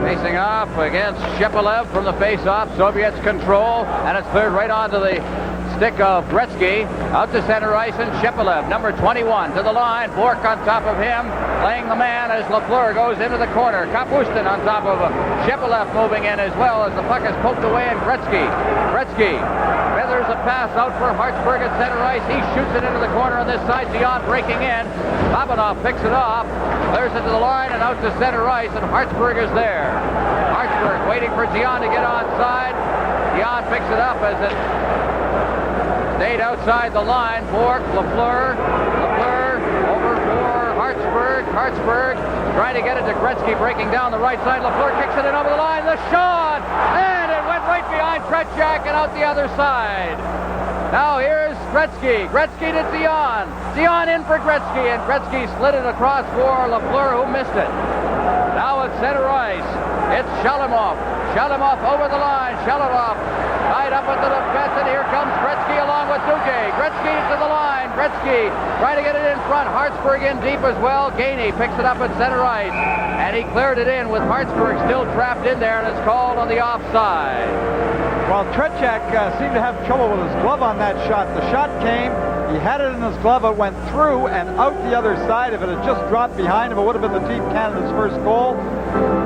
facing off against Shepelev from the face-off. Soviets control, and it's cleared right onto the stick of Gretzky. Out to center ice, and Shepelev, number 21, to the line. Bork on top of him, playing the man as Lafleur goes into the corner. Kapustin on top of him. Shepelev moving in as well as the puck is poked away, and Gretzky feathers a pass out for Hartsburg at center ice. He shoots it into the corner on this side. Dion breaking in. Labanov picks it off, clears it to the line and out to center ice, and Hartsburg is there. waiting for Dion to get onside. Dion picks it up as it stayed outside the line. Bork, Lafleur over for Hartsburg trying to get it to Gretzky, breaking down the right side. Lafleur kicks it in over the line. The shot! And it went right behind Tretiak and out the other side. Now here's Gretzky. Gretzky to Dion. Dion in for Gretzky, and Gretzky slid it across for Lafleur, who missed it. Now at center ice, it's Shalimov. Shalimov over the line. Shalimov tied up with the defense, and here comes Gretzky along with Duguay. Gretzky to the line. Gretzky trying to get it in front. Hartsburg in deep as well. Gainey picks it up at center ice, and he cleared it in with Hartsburg still trapped in there, and it's called on the offside. Well, Tretiak seemed to have trouble with his glove on that shot. The shot came, he had it in his glove, it went through and out the other side. If it had just dropped behind him, it would have been the Team Canada's first goal.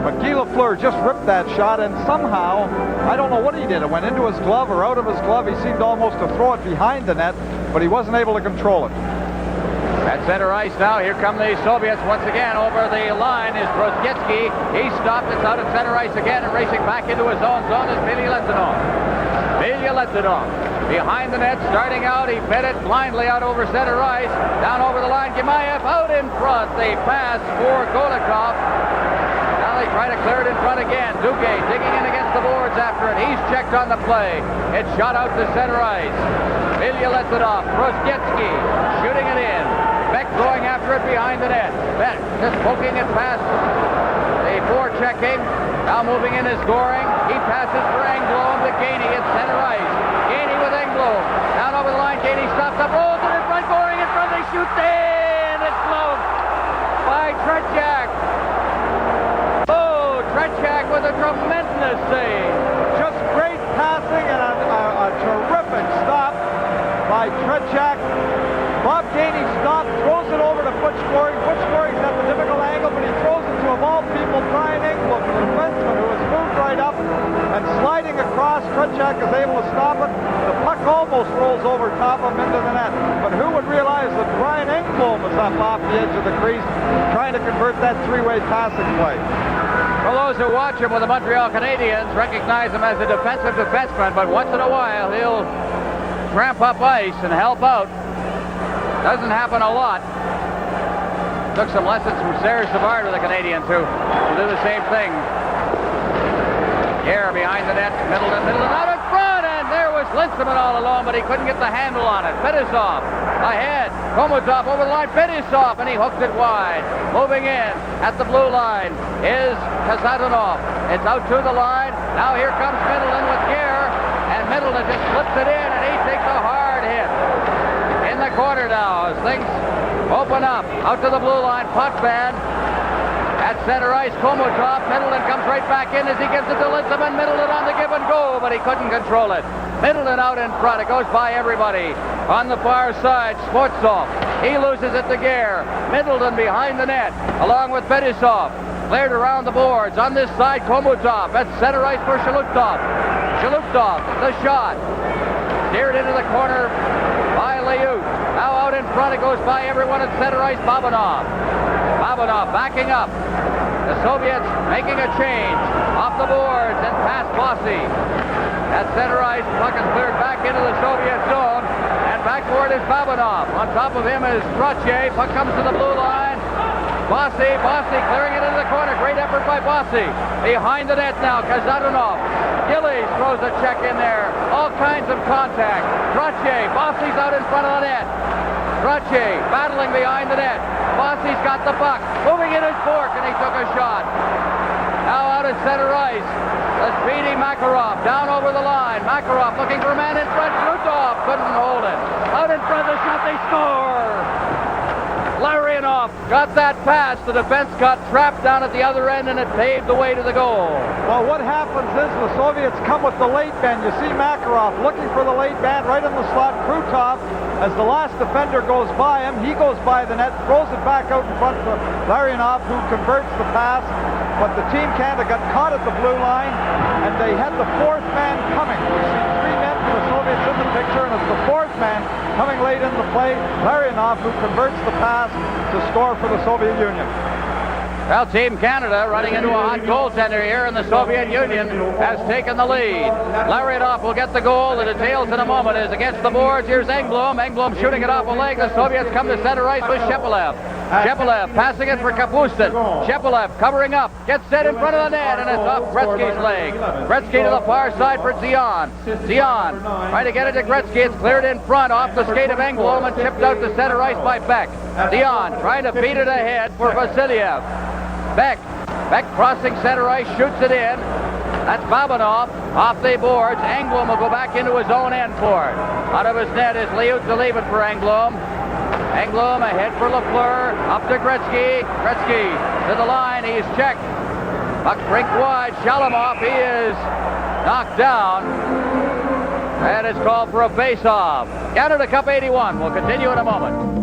But Guy Lafleur just ripped that shot, and somehow, I don't know what he did. It went into his glove or out of his glove. He seemed almost to throw it behind the net, but he wasn't able to control it. At center ice now, here come the Soviets once again. Over the line is Brzezinski. He stopped. It's out at center ice again, and racing back into his own zone is Vilyaletdinov. Vilyaletdinov behind the net, starting out. He fed it blindly out over center ice. Down over the line, Gemayev out in front. They pass for Golikov. Now they try to clear it in front again. Duguay digging in against the boards after it. He's checked on the play. It's shot out to center ice. Vilyaletdinov, Brzezinski shooting it in. Beck going after it behind the net. Beck just poking it past the forechecking. Now moving in is Goring. He passes for Engblom to Gainey at center ice. Gainey with Engblom. Down over the line. Gainey stops up. Rolls it in front. Goring in front. They shoot in. It's blown by Tretiak. Oh, Tretiak with a tremendous save. Just great passing and a terrific stop by Tretiak. Bob Gainey stopped, throws it over to Butch Goring. Butch Goring's at the difficult angle, but he throws it to, of all people, Brian Engblom, the defenseman, who has moved right up and sliding across. Tretiak is able to stop it. The puck almost rolls over top of him into the net. But who would realize that Brian Engblom is up off the edge of the crease trying to convert that three-way passing play? Well, those who watch him with the Montreal Canadiens recognize him as a defensive defenseman, but once in a while he'll tramp up ice and help out. Doesn't happen a lot. Took some lessons from Serge Savard with the Canadians, who will do the same thing. Here behind the net, Middleton out in front, and there was Linsman all alone, but he couldn't get the handle on it. Fetisov ahead, Komutov over the line, Fetisov, and he hooked it wide. Moving in at the blue line is Kazatunov. It's out to the line. Now here comes Middleton with Gare, and Middleton just flips it in, and he takes a hard hit. In the corner now as things open up. Out to the blue line, Potvin. At center ice, Komutov. Middleton comes right back in as he gives it to Linsman. Middleton on the give and go, but he couldn't control it. Middleton out in front. It goes by everybody. On the far side, Sportsov. He loses it to Gare. Middleton behind the net, along with Fetisov. Cleared around the boards. On this side, Komutov. At center ice for Shalutov. Shalutov, the shot. Steered into the corner by Liut. Now out in front, it goes by everyone at center ice, Babanov. Babanov backing up. The Soviets making a change. Off the boards and past Bossy. At center ice, puck is cleared back into the Soviet zone. And back for it is Babanov. On top of him is Trottier. Puck comes to the blue line. Bossy clearing it into the corner. Great effort by Bossy. Behind the net now, Kazatunov. Gillies throws a check in there. All kinds of contact. Trottier, Bossy's out in front of the net. Trottier battling behind the net. Bossy's got the puck. Moving in his fork, and he took a shot. Now out at center ice. The speedy Makarov down over the line. Makarov looking for a man in front. Lutov couldn't hold it. Out in front of the shot, they score! Larionov got that pass. The defense got trapped down at the other end, and it paved the way to the goal. Well, what happens is the Soviets come with the late bend. You see Makarov looking for the late bend right in the slot. Krutov, as the last defender goes by him, he goes by the net, throws it back out in front to Larionov, who converts the pass. But the Team Canada got caught at the blue line, and they had the fourth man coming. We see three men for the Soviets in the picture, and it's the fourth man coming late in the play, Larionov, who converts the pass to score for the Soviet Union. Well, Team Canada, running into a hot goaltender here in the Soviet Union, has taken the lead. Labatt will get the goal. The details in a moment is against the boards. Here's Engblom. Engblom shooting it off a leg. The Soviets come to center ice with Shepelev. Shepelev passing it for Kapustin. Shepelev covering up. Gets set in front of the net, and it's off Gretzky's leg. Gretzky to the far side for Zion. Zion trying to get it to Gretzky. It's cleared in front off the skate of Engblom and chipped out to center ice by Beck. Zion trying to beat it ahead for Vasiliev. Beck crossing center ice, shoots it in. That's Babanov off the boards. Engblom will go back into his own end for it. Out of his net is Liut to leave it for Engblom. Engblom ahead for Lafleur. Up to Gretzky. Gretzky to the line. He's checked. Puck rink wide. Shalamov, he is knocked down. And it's called for a face-off. Canada Cup 81 will continue in a moment.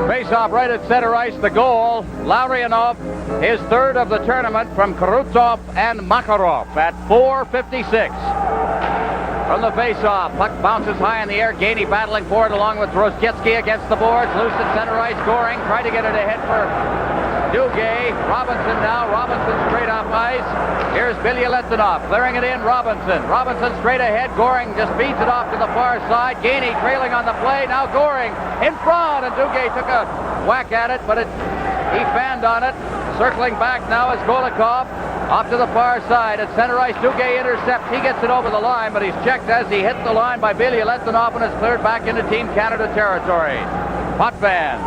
Face-off right at center ice, the goal. Larionov, his third of the tournament from Krutov and Makarov at 4:56. From the face-off, puck bounces high in the air. Gainey battling for it along with Rozgetsky against the boards. Loose at center ice, Goring trying to get it ahead for Duguay. Robinson now. Robinson straight off ice. Here's Bilyaletdinov clearing it in. Robinson straight ahead. Goring just beats it off to the far side. Gainey trailing on the play. Now Goring in front, and Duguay took a whack at it, but he fanned on it. Circling back now is Golikov. Off to the far side at center ice. Duguay intercepts. He gets it over the line, but he's checked as he hit the line by Bilyaletdinov, and it's cleared back into Team Canada territory. Potvin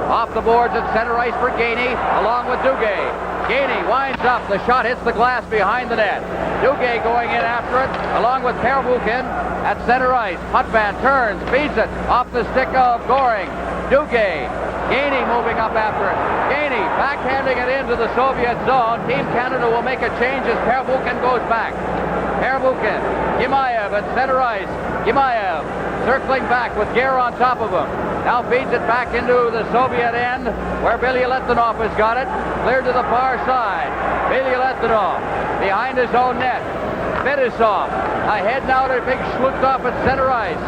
off the boards at center ice for Gainey, along with Duguay. Gainey winds up. The shot hits the glass behind the net. Duguay going in after it, along with Pervukin at center ice. Potvin turns, feeds it off the stick of Goring. Duguay. Gainey moving up after it. Gainey backhanding it into the Soviet zone. Team Canada will make a change as Pervukin goes back. Pervukin. Gimayev at center ice. Gimayev circling back with Gare on top of him. Now feeds it back into the Soviet end where Bilyaletdinov has got it. Cleared to the far side. Bilyaletdinov behind his own net. Fetisov ahead now to big Shlukov at center ice.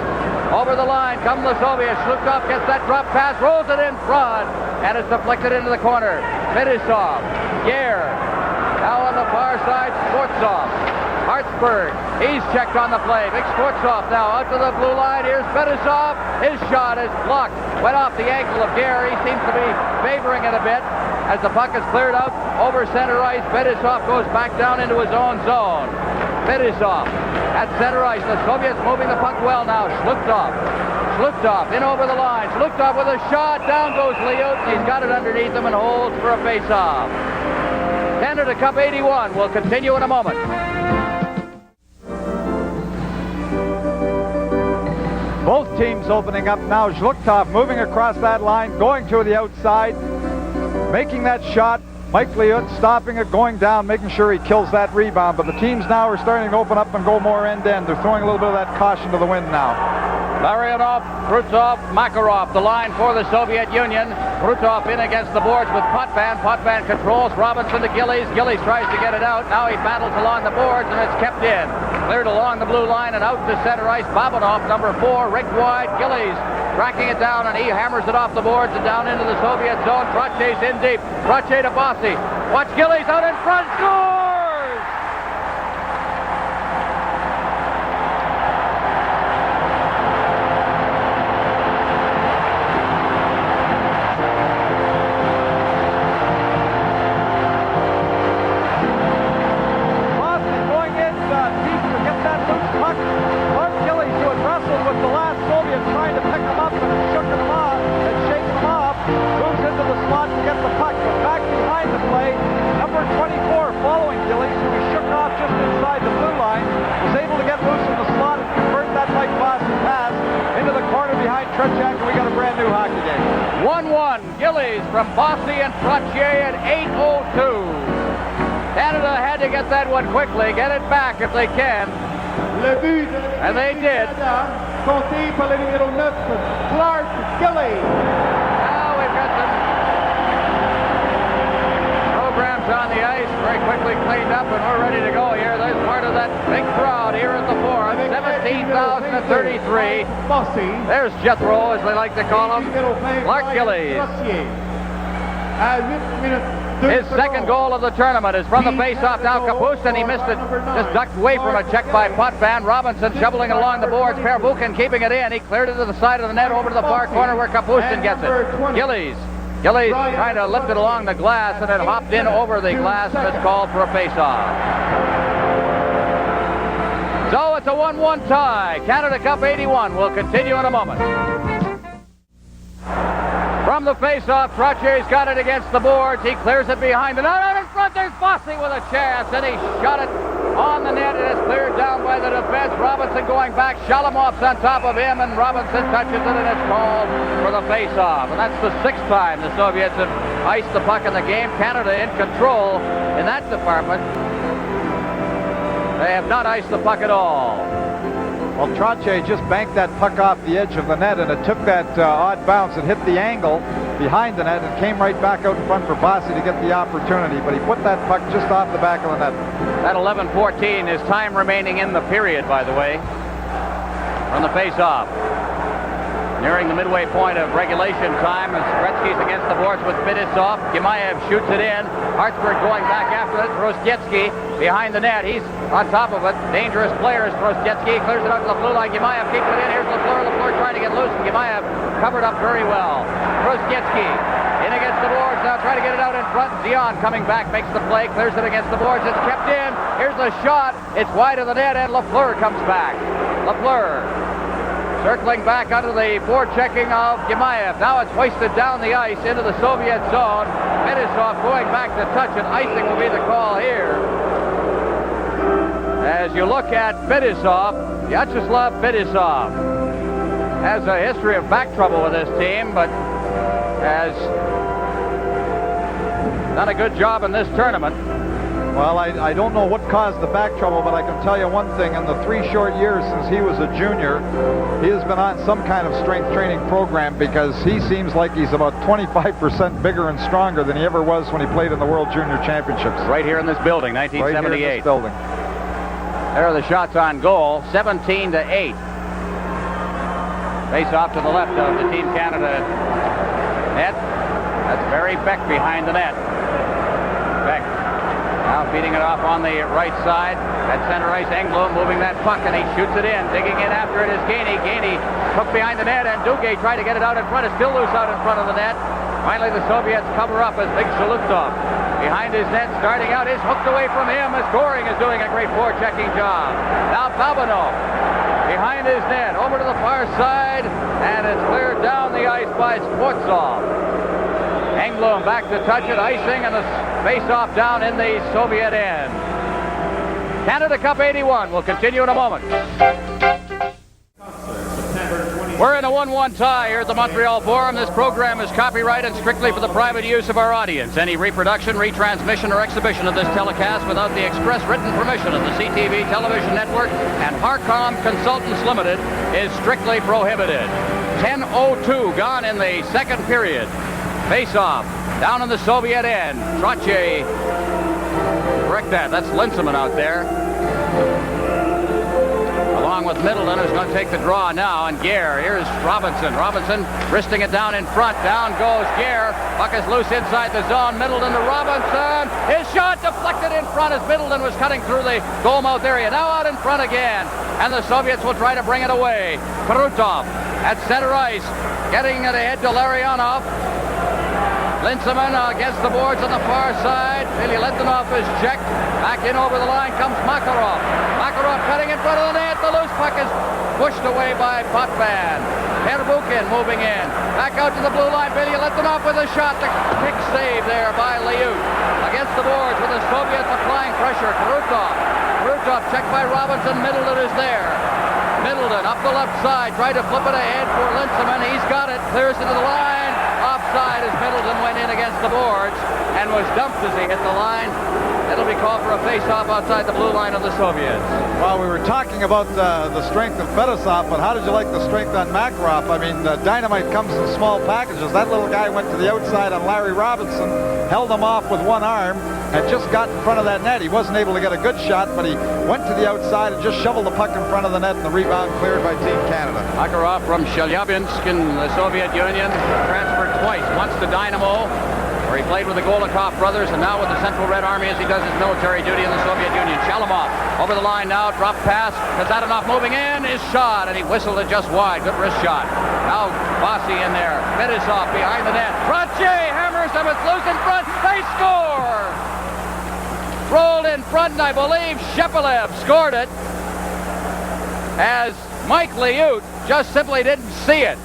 Over the line come the Soviets. Shlukov gets that drop pass, rolls it in front, and it's deflected into the corner. Fetisov, Gare. Now on the far side, Sportsov. Hartsburg, he's checked on the play. Big Sportsov now out to the blue line. Here's Fetisov. His shot is blocked. Went off the ankle of Gare. He seems to be favoring it a bit as the puck is cleared out over center ice. Fetisov goes back down into his own zone. Fetisov at center ice. The Soviets moving the puck well now. Shlukov in over the line. Shlukov with a shot. Down goes Liut. He's got it underneath him and holds for a face-off. Canada Cup 81 will continue in a moment. Both teams opening up now. Zhlukov moving across that line, going to the outside, making that shot. Mike Liut stopping it, going down, making sure he kills that rebound. But the teams now are starting to open up and go more end-to-end. They're throwing a little bit of that caution to the wind now. Larionov, Krutov, Makarov, the line for the Soviet Union. Krutov in against the boards with Potvin. Potvin controls. Robinson to Gillies. Gillies tries to get it out. Now he battles along the boards, and it's kept in. Cleared along the blue line and out to center ice. Babanov, number 4, rigged wide. Gillies tracking it down, and he hammers it off the boards and down into the Soviet zone. Trotier's in deep. Trotier to Bossy. Watch Gillies out in front. Scores! Tretiak, and we got a brand new hockey game. 1-1, Gillies from Bossy and Trotier at 8:02. Canada had to get that one quickly, get it back if they can. And they did. Compté par le numéro 9, Clark Gillies. Now we've got some program on the ice, very quickly cleaned up, and we're ready to go here. There's part of that big crowd here at the Forum. 17,033. There's Jethro, as they like to call him. Clark Gillies. His second goal of the tournament is from the face-off. Now Kapustin, he missed it, just ducked away from a check by Potvin. Robinson shoveling it along the boards. Pervukin keeping it in. He cleared it to the side of the net over to the far corner where Kapustin gets it. Gillies trying to lift it along the glass, and it hopped in over the glass, and it's called for a face-off. So it's a 1-1 tie. Canada Cup 81 will continue in a moment. From the face-off, Trotier's got it against the boards. He clears it behind the net. And in front, there's Bossy with a chance, and he shot it on the net, and it's cleared down by the defense. Robinson going back. Shalamov's on top of him, and Robinson touches it, and it's called for the face-off. And that's the sixth time the Soviets have iced the puck in the game. Canada in control in that department. They have not iced the puck at all. Well, Trottier just banked that puck off the edge of the net, and it took that odd bounce. It hit the angle behind the net and came right back out in front for Bossy to get the opportunity, but he put that puck just off the back of the net. That 11:14 is time remaining in the period, by the way, from the face-off. Nearing the midway point of regulation time as Gretzky's against the boards with Fedisov. Gimayev shoots it in. Hartsburg going back after it. Trostetsky behind the net. He's on top of it. Dangerous player is Trostetsky. Clears it out to the blue line. Gimayev keeps it in. Here's Lafleur. Lafleur trying to get loose, and Gimayev covered up very well. Trostetsky in against the boards. Now trying to get it out in front. Zion coming back, makes the play. Clears it against the boards. It's kept in. Here's the shot. It's wide of the net, and Lafleur comes back. Lafleur circling back under the forechecking of Gimayev. Now it's hoisted down the ice into the Soviet zone. Fedisov going back to touch, and icing will be the call here. As you look at Fedisov, Vyacheslav Fedisov has a history of back trouble with this team, but has done a good job in this tournament. Well, I don't know what caused the back trouble, but I can tell you one thing. In the 3 short years since he was a junior, he has been on some kind of strength training program, because he seems like he's about 25% bigger and stronger than he ever was when he played in the World Junior Championships. Right here in this building, 1978. Right here in this building. There are the shots on goal, 17-8. Face off to the left of the Team Canada net. That's Barry Beck behind the net. Beck now feeding it off on the right side. At center ice, Engblom moving that puck, and he shoots it in. Digging in after it is Gainey. Gainey took behind the net, and Duguay tried to get it out in front. It's still loose out in front of the net. Finally, the Soviets cover up as Big Shalutov behind his net, starting out, is hooked away from him as Goring is doing a great forechecking job. Now Babanov behind his net, over to the far side, and it's cleared down the ice by Sportsov. Engblom back to touch it, icing, and the face-off down in the Soviet end. Canada Cup 81 will continue in a moment. We're in a 1-1 tie here at the Montreal Forum. This program is copyrighted strictly for the private use of our audience. Any reproduction, retransmission, or exhibition of this telecast without the express written permission of the CTV Television Network and Harcom Consultants Limited is strictly prohibited. 10:02 gone in the second period. Face-off down in the Soviet end. Trottier, correct that. That's Linseman out there, along with Middleton, who's going to take the draw now, and Gare. Here's Robinson. Robinson wristing it down in front. Down goes Gare. Puck is loose inside the zone. Middleton to Robinson. His shot deflected in front as Middleton was cutting through the goal-mouth area. Now out in front again, and the Soviets will try to bring it away. Krutov at center ice, getting it ahead to Larionov. Linseman against the boards on the far side. Letonov is checked. Back in over the line comes Makarov. Makarov cutting in front of the net. The loose puck is pushed away by Potvin. Pervukin moving in. Back out to the blue line. Letonov with a shot. The kick save there by Liut. Against the boards with the Soviets applying pressure. Krutov checked by Robinson. Middleton is there. Middleton up the left side. Tried to flip it ahead for Linseman. He's got it. Clears it to the line. Offside as Middleton went in against the boards and was dumped as he hit the line. It'll be called for a face-off outside the blue line of the Soviets. Well, we were talking about the strength of Fetisov, but how did you like the strength on Makarov? I mean, dynamite comes in small packages. That little guy went to the outside on Larry Robinson, held him off with one arm, and just got in front of that net. He wasn't able to get a good shot, but he went to the outside and just shoveled the puck in front of the net, and the rebound cleared by Team Canada. Makarov from Chelyabinsk in the Soviet Union transferred twice. Once to Dynamo, where he played with the Golikov brothers, and now with the Central Red Army as he does his military duty in the Soviet Union. Shalamov over the line now, drop pass. Kazatanov moving in, is shot, and he whistled it just wide. Good wrist shot. Now Bossy in there. Fetisov behind the net. Tretiak hammers him. It's loose in front. They score! Rolled in front, and I believe Shepelev scored it, as Mike Liut just simply didn't see it.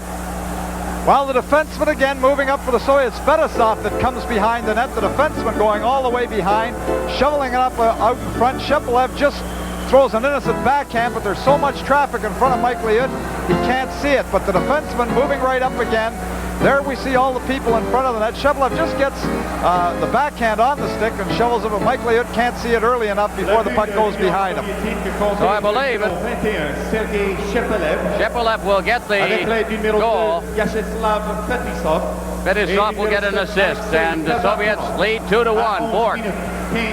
Well, the defenseman again moving up for the Soviets. Fetisov that comes behind the net. The defenseman going all the way behind, shoveling it up out in front. Shepelev just throws an innocent backhand, but there's so much traffic in front of Mike Liut, he can't see it. But the defenseman moving right up again. There we see all the people in front of the net. Shepelev just gets the backhand on the stick and shovels it, but Mike Liut can't see it early enough before the puck goes behind him. So I believe it. Shepelev will get the goal. Fetisov will get an assist, and the Soviets lead 2-1.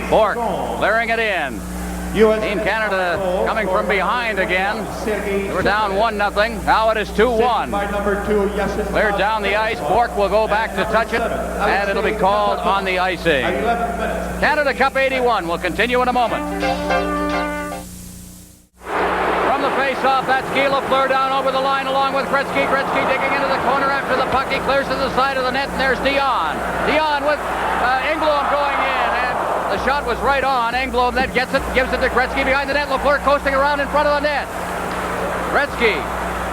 Bork clearing it in. Team Canada coming from behind again. They were down 1-0. Now it is 2-1. Cleared down the ice. Bork will go back to touch it, and it'll be called on the icing. Canada Cup 81 will continue in a moment. From the face-off, that's Guy Lafleur down over the line along with Gretzky. Gretzky digging into the corner after the puck. He clears to the side of the net, and there's Dion. Dion with Engblom going in. The shot was right on. Engblom then gets it, gives it to Gretzky behind the net. Lafleur coasting around in front of the net. Gretzky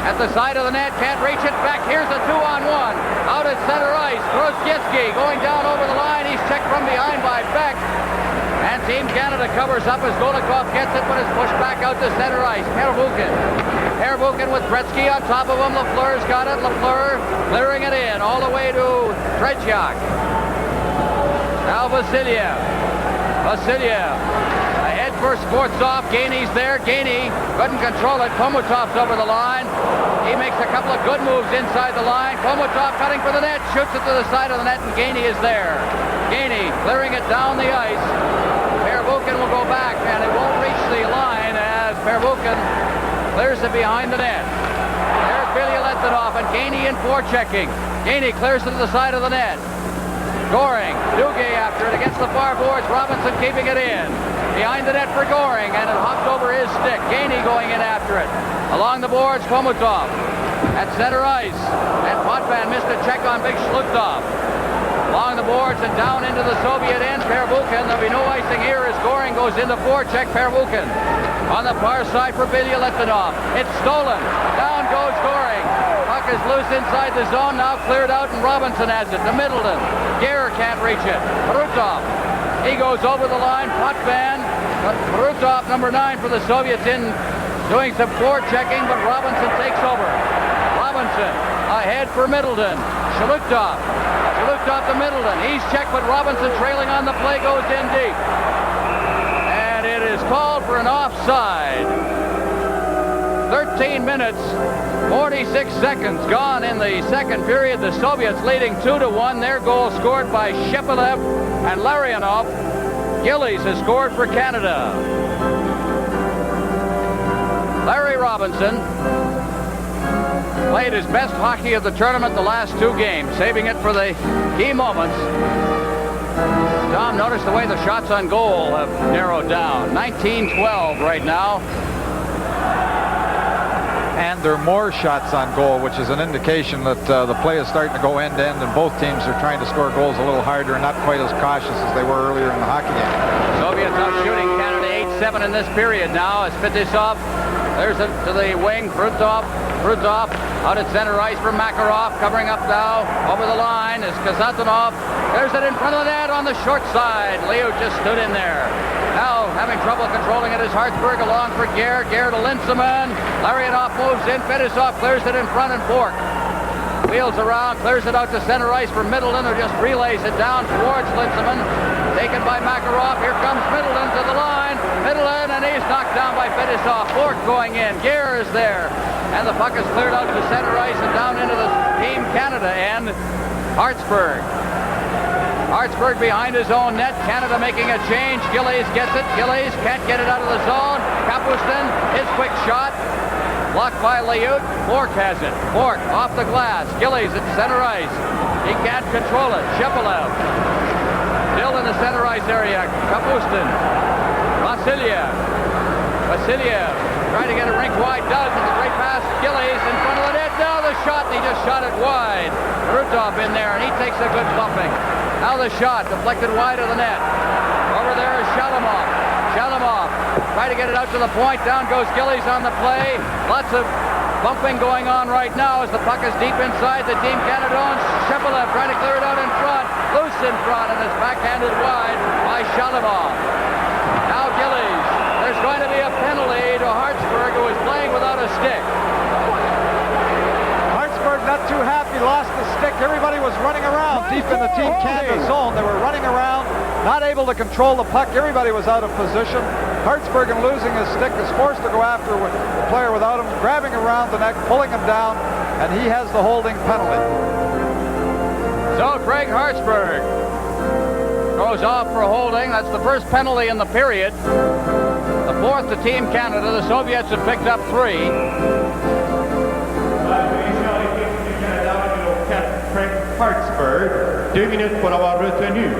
at the side of the net, can't reach it. Back, here's a 2-on-1. Out at center ice, Groschinsky going down over the line. He's checked from behind by Beck. And Team Canada covers up as Golikov gets it, but is pushed back out to center ice. Herbukin with Gretzky on top of him. Lafleur's got it. Lafleur clearing it in all the way to Tretiak. Now Vasiliev ahead for Skvortsov. Gainey's there. Gainey couldn't control it. Komutov's over the line. He makes a couple of good moves inside the line. Komutov cutting for the net, shoots it to the side of the net, and Gainey is there. Gainey clearing it down the ice. Herbukin will go back, and it won't reach the line as Herbukin clears it behind the net. There's Bilyaletdinov, and Gainey in forechecking. Gainey clears it to the side of the net. Goring, Duguay after it against the far boards. Robinson keeping it in. Behind the net for Goring, and it hopped over his stick. Gainey going in after it. Along the boards, Komutov at center ice. And Potvin missed a check on Big Shlutov. Along the boards and down into the Soviet end, Pervukin. There'll be no icing here as Goring goes into forecheck. Pervukin on the far side for Bilyaletdinov. It's stolen. Down goes Goring. Puck is loose inside the zone, now cleared out, and Robinson has it to Middleton. Gare can't reach it. Prutov, he goes over the line. Potvin, but Prutov, number 9 for the Soviets, in doing some forechecking, but Robinson takes over. Robinson ahead for Middleton. Shlutov to Middleton. He's checked, but Robinson trailing on the play goes in deep. And it is called for an offside. 13 minutes, 46 seconds gone in the second period. The Soviets leading 2-1. Their goal scored by Shepelev and Larionov. Gillies has scored for Canada. Larry Robinson played his best hockey of the tournament the last 2 games, saving it for the key moments. Tom, notice the way the shots on goal have narrowed down. 19-12 right now. And there are more shots on goal, which is an indication that the play is starting to go end-to-end, and both teams are trying to score goals a little harder and not quite as cautious as they were earlier in the hockey game. Soviets out shooting Canada 8-7 in this period now as Fetisov clears it to the wing. Prutov out at center ice for Makarov, covering up now over the line is Kazatanov. There's it in front of the net on the short side. Leo just stood in there. Now having trouble controlling it is Hartsburg along for Gare. Gare to Linseman. Larionov moves in. Fetisov clears it in front, and Bork wheels around, clears it out to center ice for Middleton, who just relays it down towards Linseman. taken by Makarov. Here comes Middleton to the line. Middleton, and he's knocked down by Fetisov. Bork going in. Gear is there. And the puck is cleared out to center ice and down into the Team Canada end. Hartsburg behind his own net. Canada making a change. Gillies gets it. Gillies can't get it out of the zone. Kapustin, his quick shot. Blocked by Liut. Bork has it. Bork off the glass. Gillies at center ice. He can't control it. Shepelev still in the center ice area. Kapustin. Vasiliev trying to get it rink wide. Does with a great pass. Gillies in front of the net. Now the shot. He just shot it wide. Rutov in there, and he takes a good bumping. Now the shot deflected wide of the net. Over there is Shalamov. Try to get it out to the point. Down goes Gillies on the play. Lots of bumping going on right now as the puck is deep inside the Team Canada zone. Shepelev trying to clear it out in front. Loose in front, and it's backhanded wide by Shalamov. Now Gillies. There's going to be a penalty to Hartsburg, who is playing without a stick. Hartsburg not too happy, lost the stick. Everybody was running around deep in the Team Canada zone. They were running around, not able to control the puck. Everybody was out of position. Hartsburg, in losing his stick, is forced to go after the player without him, grabbing around the neck, pulling him down, and he has the holding penalty. So Craig Hartsburg goes off for holding. That's the first penalty in the period. The fourth to Team Canada. The Soviets have picked up 3. Craig Hartsburg, 2 minutes pour avoir retenu.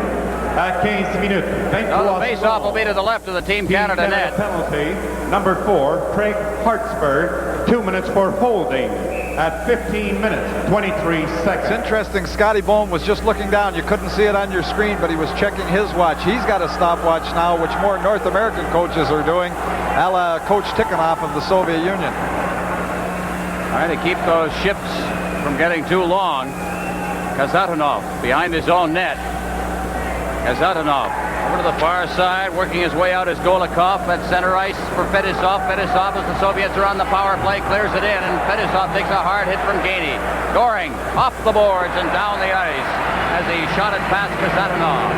À 15 minutes. Now the face-off will be to the left of the Team Canada net. Penalty, number 4, Craig Hartsburg, 2 minutes for holding at 15 minutes, 23 seconds. It's interesting, Scotty Bone was just looking down. You couldn't see it on your screen, but he was checking his watch. He's got a stopwatch now, which more North American coaches are doing, a la Coach Tikhonov of the Soviet Union. Trying to keep those ships from getting too long. Kazatonov behind his own net. Kazatonov over to the far side, working his way out is Golikov at center ice for Fetisov. Fetisov, as the Soviets are on the power play, clears it in, and Fetisov takes a hard hit from Gainey. Goring off the boards and down the ice as he shot it past Kazatonov.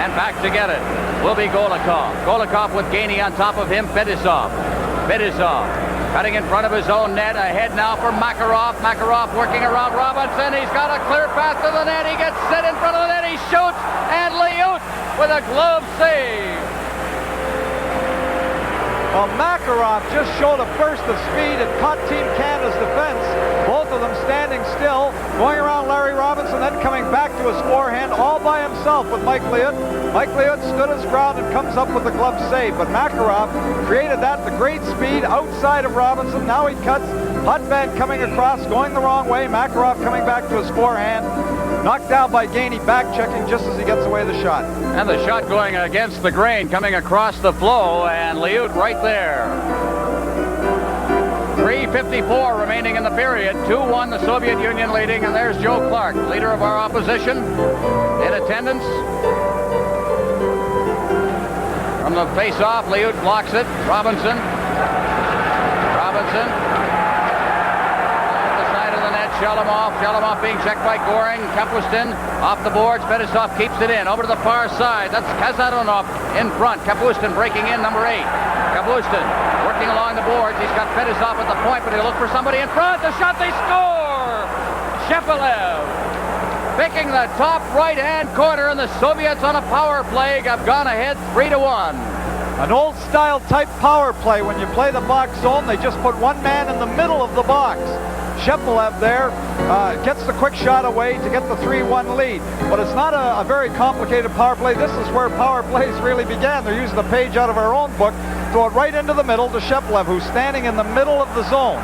And back to get it will be Golikov. Golikov with Gainey on top of him. Fetisov cutting in front of his own net. Ahead now for Makarov. Makarov working around Robinson. He's got a clear path to the net. He gets set in front of the net. He shoots, and Liut with a glove save. Well, Makarov just showed a burst of speed and caught Team Canada's defense. Both of them standing still, going around Larry Robinson, then coming back to his forehand all by himself with Mike Liut. Mike Liut stood his ground and comes up with the glove save, but Makarov created that at the great speed outside of Robinson. Now he cuts. Hutvan coming across, going the wrong way. Makarov coming back to his forehand. Knocked down by Gainey, back checking just as he gets away the shot. And the shot going against the grain, coming across the flow, and Liut right there. 3:54 remaining in the period. 2-1 the Soviet Union leading, and there's Joe Clark, leader of our opposition, in attendance. From the face-off, Liut blocks it. Robinson. Shalamov being checked by Goring. Kapustin off the boards. Fetisov keeps it in. Over to the far side. That's Kazatonov in front. Kapustin breaking in, number 8. Kapustin working along the boards. He's got Fetisov at the point, but he'll look for somebody in front. The shot, they score! Shepelev picking the top right-hand corner, and the Soviets on a power play have gone ahead 3-1. An old-style type power play. When you play the box zone, they just put one man in the middle of the box. Shepelev there gets the quick shot away to get the 3-1 lead. But it's not a very complicated power play. This is where power plays really began. They're using the page out of our own book. Throw it right into the middle to Shepelev, who's standing in the middle of the zone.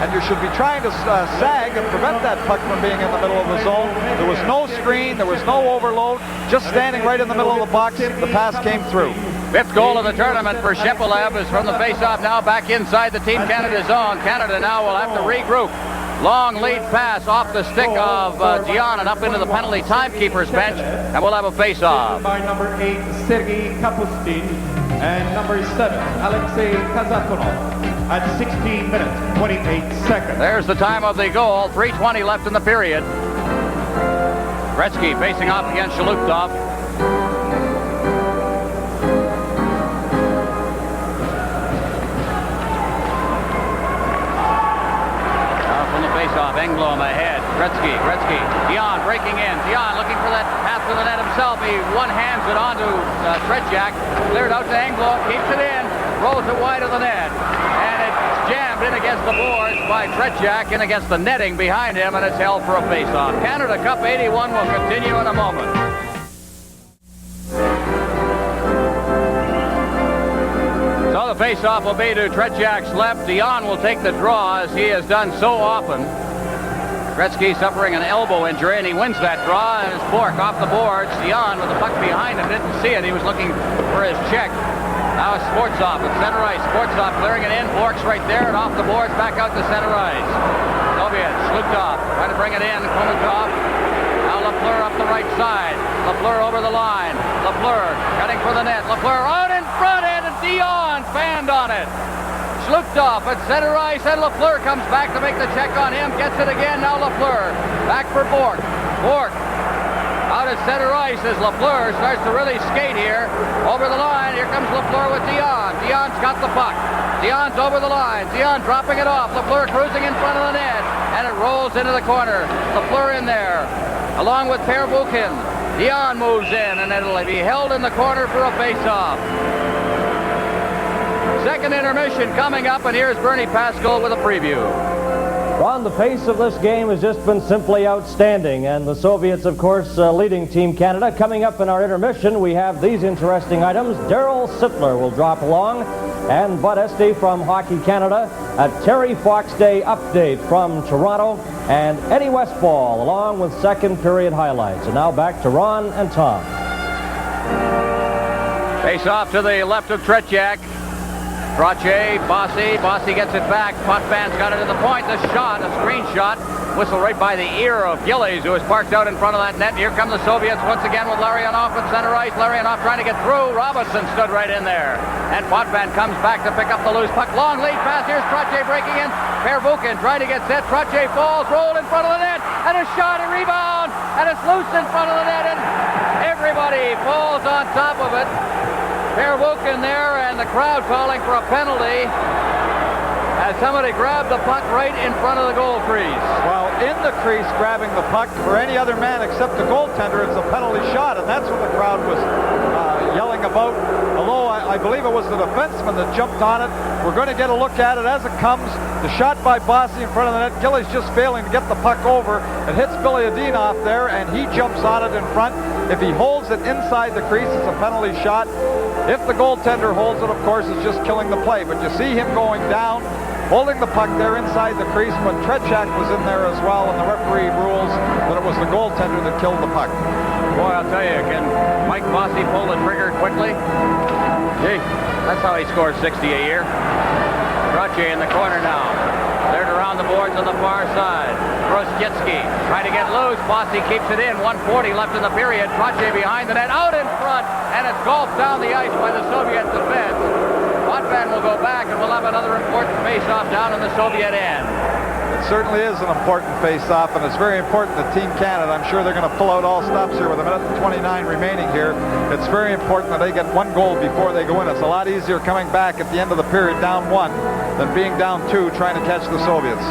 And you should be trying to sag and prevent that puck from being in the middle of the zone. There was no screen. There was no overload. Just standing right in the middle of the box. The pass came through. 5th goal of the tournament for Shepelev is from the face-off now back inside the Team Canada zone. Canada now will have to regroup. Long lead pass off the stick of Dion and up into the penalty timekeeper's bench, and we'll have a face-off. By number 8, Sergei Kapustin, and number 7, Alexei Kazatonov, at 16 minutes, 28 seconds. There's the time of the goal. 3:20 left in the period. Gretzky facing off against Shaluptov. Gretzky. Dion breaking in. Dion looking for that pass to the net himself. He one-hands it onto Tretiak. Cleared out to Engvall. Keeps it in. Rolls it wide of the net. And it's jammed in against the boards by Tretiak and against the netting behind him, and it's held for a face-off. Canada Cup 81 will continue in a moment. So the face-off will be to Tretiak's left. Dion will take the draw, as he has done so often. Gretzky suffering an elbow injury, and he wins that draw, and it's Bork off the boards. Dion with the puck behind him, didn't see it. He was looking for his check. Now it's Sportsov at center ice. Sportsov clearing it in. Bork's right there, and off the boards, back out to center ice. Soviet, Slutov, trying to bring it in. Komatov. Now Lafleur up the right side. Lafleur over the line. Lafleur cutting for the net. Lafleur out in front, and Dion fanned on it. Slutov at center ice, and Lafleur comes back to make the check on him. Gets it again. Now Lafleur back for Bork. Bork out at center ice as Lafleur starts to really skate here. Over the line, here comes Lafleur with Dion. Dion's got the puck. Dion's over the line. Dion dropping it off. Lafleur cruising in front of the net, and it rolls into the corner. Lafleur in there, along with Per Vukin. Dion moves in, and it'll be held in the corner for a face-off. Second intermission coming up, and here's Bernie Pascal with a preview. Ron, the pace of this game has just been simply outstanding, and the Soviets, of course, leading Team Canada. Coming up in our intermission, we have these interesting items. Darryl Sittler will drop along, and Bud Esty from Hockey Canada, a Terry Fox Day update from Toronto, and Eddie Westfall along with second period highlights. And now back to Ron and Tom. Face off to the left of Tretiak. Trottier, Bossy gets it back. Potvin got it to the point. The shot, a screen shot. Whistle right by the ear of Gillies, who is parked out in front of that net. And here come the Soviets once again with Larionov at center ice. Larionov trying to get through. Robinson stood right in there. And Potvin comes back to pick up the loose puck. Long lead pass. Here's Trottier breaking in. Per Vukin trying to get set. Trottier falls, rolled in front of the net. And a shot, a rebound. And it's loose in front of the net. And everybody falls on top of it. Per Vukin there, and the crowd calling for a penalty as somebody grabbed the puck right in front of the goal crease. Well, in the crease grabbing the puck for any other man except the goaltender, it's a penalty shot, and that's what the crowd was yelling about. Although I believe it was the defenseman that jumped on it. We're going to get a look at it as it comes. The shot by Bossy in front of the net. Gillies just failing to get the puck over. It hits Billy Adinov there, and he jumps on it in front. If he holds it inside the crease, it's a penalty shot. If the goaltender holds it, of course, it's just killing the play. But you see him going down, holding the puck there inside the crease, but Tretiak was in there as well, and the referee rules that it was the goaltender that killed the puck. Boy, I'll tell you, can Mike Bossy pull the trigger quickly? Gee, that's how he scores 60 a year. Trottier in the corner now. Cleared around the boards on the far side. Trotskitsky trying to get loose. Bossy keeps it in. 1:40 left in the period. Trottier behind the net, out in front, and it's golfed down the ice by the Soviet defense. Potvin will go back, and we'll have another important face-off down in the Soviet end. It certainly is an important face-off, and it's very important that Team Canada, I'm sure they're going to pull out all stops here with a minute and 29 remaining here. It's very important that they get one goal before they go in. It's a lot easier coming back at the end of the period down 1 than being down 2 trying to catch the Soviets.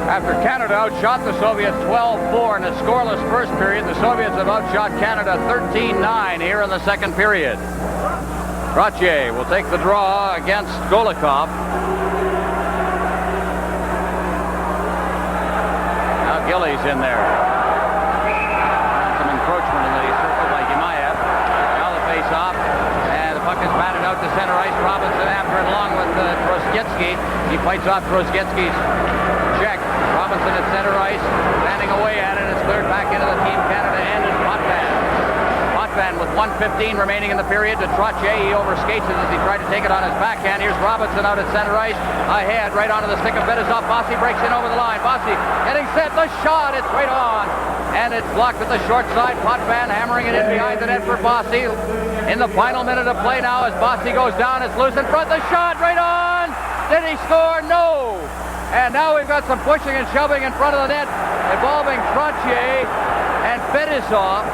After Canada outshot the Soviets 12-4 in a scoreless first period, the Soviets have outshot Canada 13-9 here in the second period. Trottier will take the draw against Golikov. Now Gillies in there. Some encroachment in the circle by Yemaev. Now the face-off, and the puck is batted out to center ice. Robinson after it along with Trotskitsky. He fights off Trotskitsky's check. Robinson at center ice, standing away at it. It's cleared back into the Team Canada end, and Potvin with 1:15 remaining in the period to Trottier. He overskates it as he tried to take it on his backhand. Here's Robinson out at center ice. Ahead, right onto the stick of Fetisov. Bossy breaks in over the line. Bossy getting set. The shot, it's right on. And it's blocked at the short side. Potvin hammering it in behind the net for Bossy. In the final minute of play now as Bossy goes down. It's loose in front. The shot right on. Did he score? No. And now we've got some pushing and shoving in front of the net involving Trottier and Fetisov.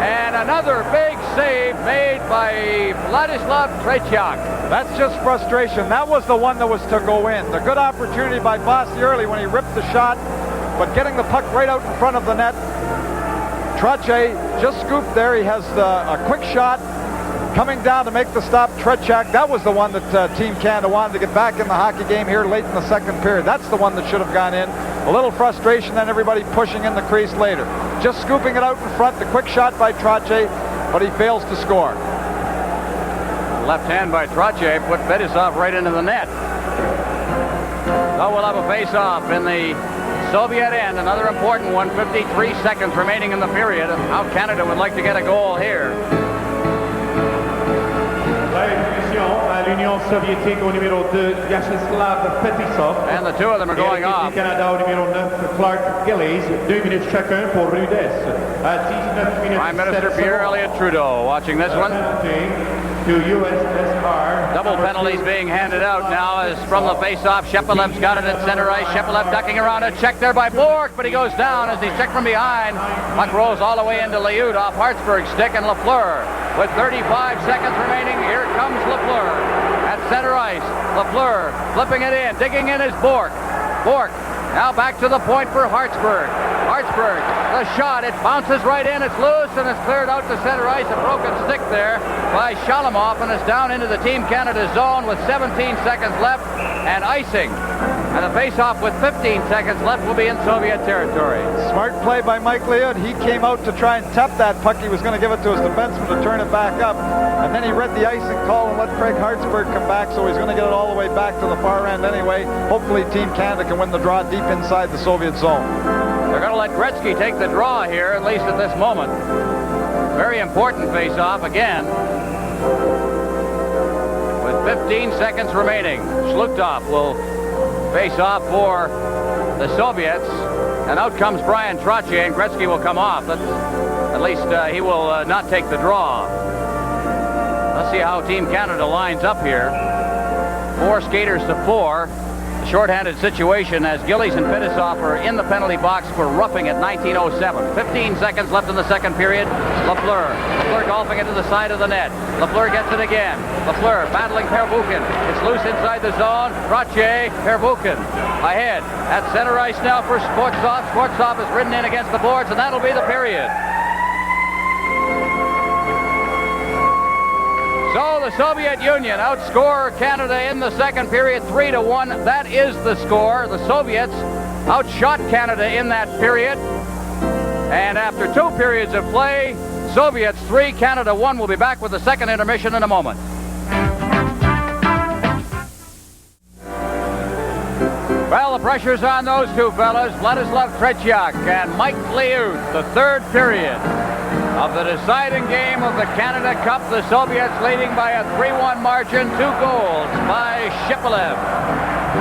And another big save made by Vladislav Tretiak. That's just frustration. That was the one that was to go in. The good opportunity by Bossy early when he ripped the shot but getting the puck right out in front of the net. Tretiak just scooped there. He has a quick shot coming down to make the stop. Tretiak, that was the one that Team Canada wanted to get back in the hockey game here late in the second period. That's the one that should have gone in. A little frustration, then everybody pushing in the crease later. Just scooping it out in front, the quick shot by Tretiak, but he fails to score. Left hand by Tretiak put Vladislav right into the net. So we'll have a face-off in the Soviet end, another important one, 53 seconds remaining in the period. How Canada would like to get a goal here. L'Union soviétique au numéro 2, Vladislav Tretiak. And the two of them are going off. Canada au numéro 9, Clark Gillies. 2 minutes chacun pour Rudess. À 19 minutes. Prime Minister Pierre Elliott Trudeau watching this one. To USSR. Double penalties being handed out now as from the face-off. Shepelev's got it at center ice. Shepelev ducking around a check there by Bork, but he goes down as he's checked from behind. Puck rolls all the way into Liut off Hartsburg's stick, and Lafleur with 35 seconds remaining. Here comes Lafleur at center ice. Lafleur flipping it in, digging in is Bork. Bork now back to the point for Hartsburg. Hartsburg, the shot, it bounces right in, it's loose, and it's cleared out to center ice. A broken stick there by Shalamov, and it's down into the Team Canada zone with 17 seconds left, and icing. And the face-off with 15 seconds left will be in Soviet territory. Smart play by Mike Liut. He came out to try and tap that puck. He was going to give it to his defenseman to turn it back up. And then he read the icing call and let Craig Hartsburg come back, so he's going to get it all the way back to the far end anyway. Hopefully Team Canada can win the draw deep inside the Soviet zone. They're going to let Gretzky take the draw here, at least at this moment. Very important face-off again. With 15 seconds remaining, Shlutov will face off for the Soviets, and out comes Brian Trottier, and Gretzky will come off. At least he will not take the draw. Let's see how Team Canada lines up here. 4 skaters to 4. A shorthanded situation as Gillies and Fetisov are in the penalty box for roughing at 19:07. 15 seconds left in the second period. Lafleur golfing it to the side of the net. Lafleur gets it again. Lafleur battling Pervukin. It's loose inside the zone. Trottier, Pervukin ahead at center ice now for Skvortsov. Skvortsov is ridden in against the boards, and that'll be the period. So the Soviet Union outscore Canada in the second period 3-1. That is the score. The Soviets outshot Canada in that period. And after 2 periods of play, Soviets 3, Canada 1. We'll be back with the second intermission in a moment. Well, the pressure's on those two fellas, Vladislav Tretiak and Mike Liut. The third period of the deciding game of the Canada Cup. The Soviets leading by a 3-1 margin. 2 goals by Shepelev.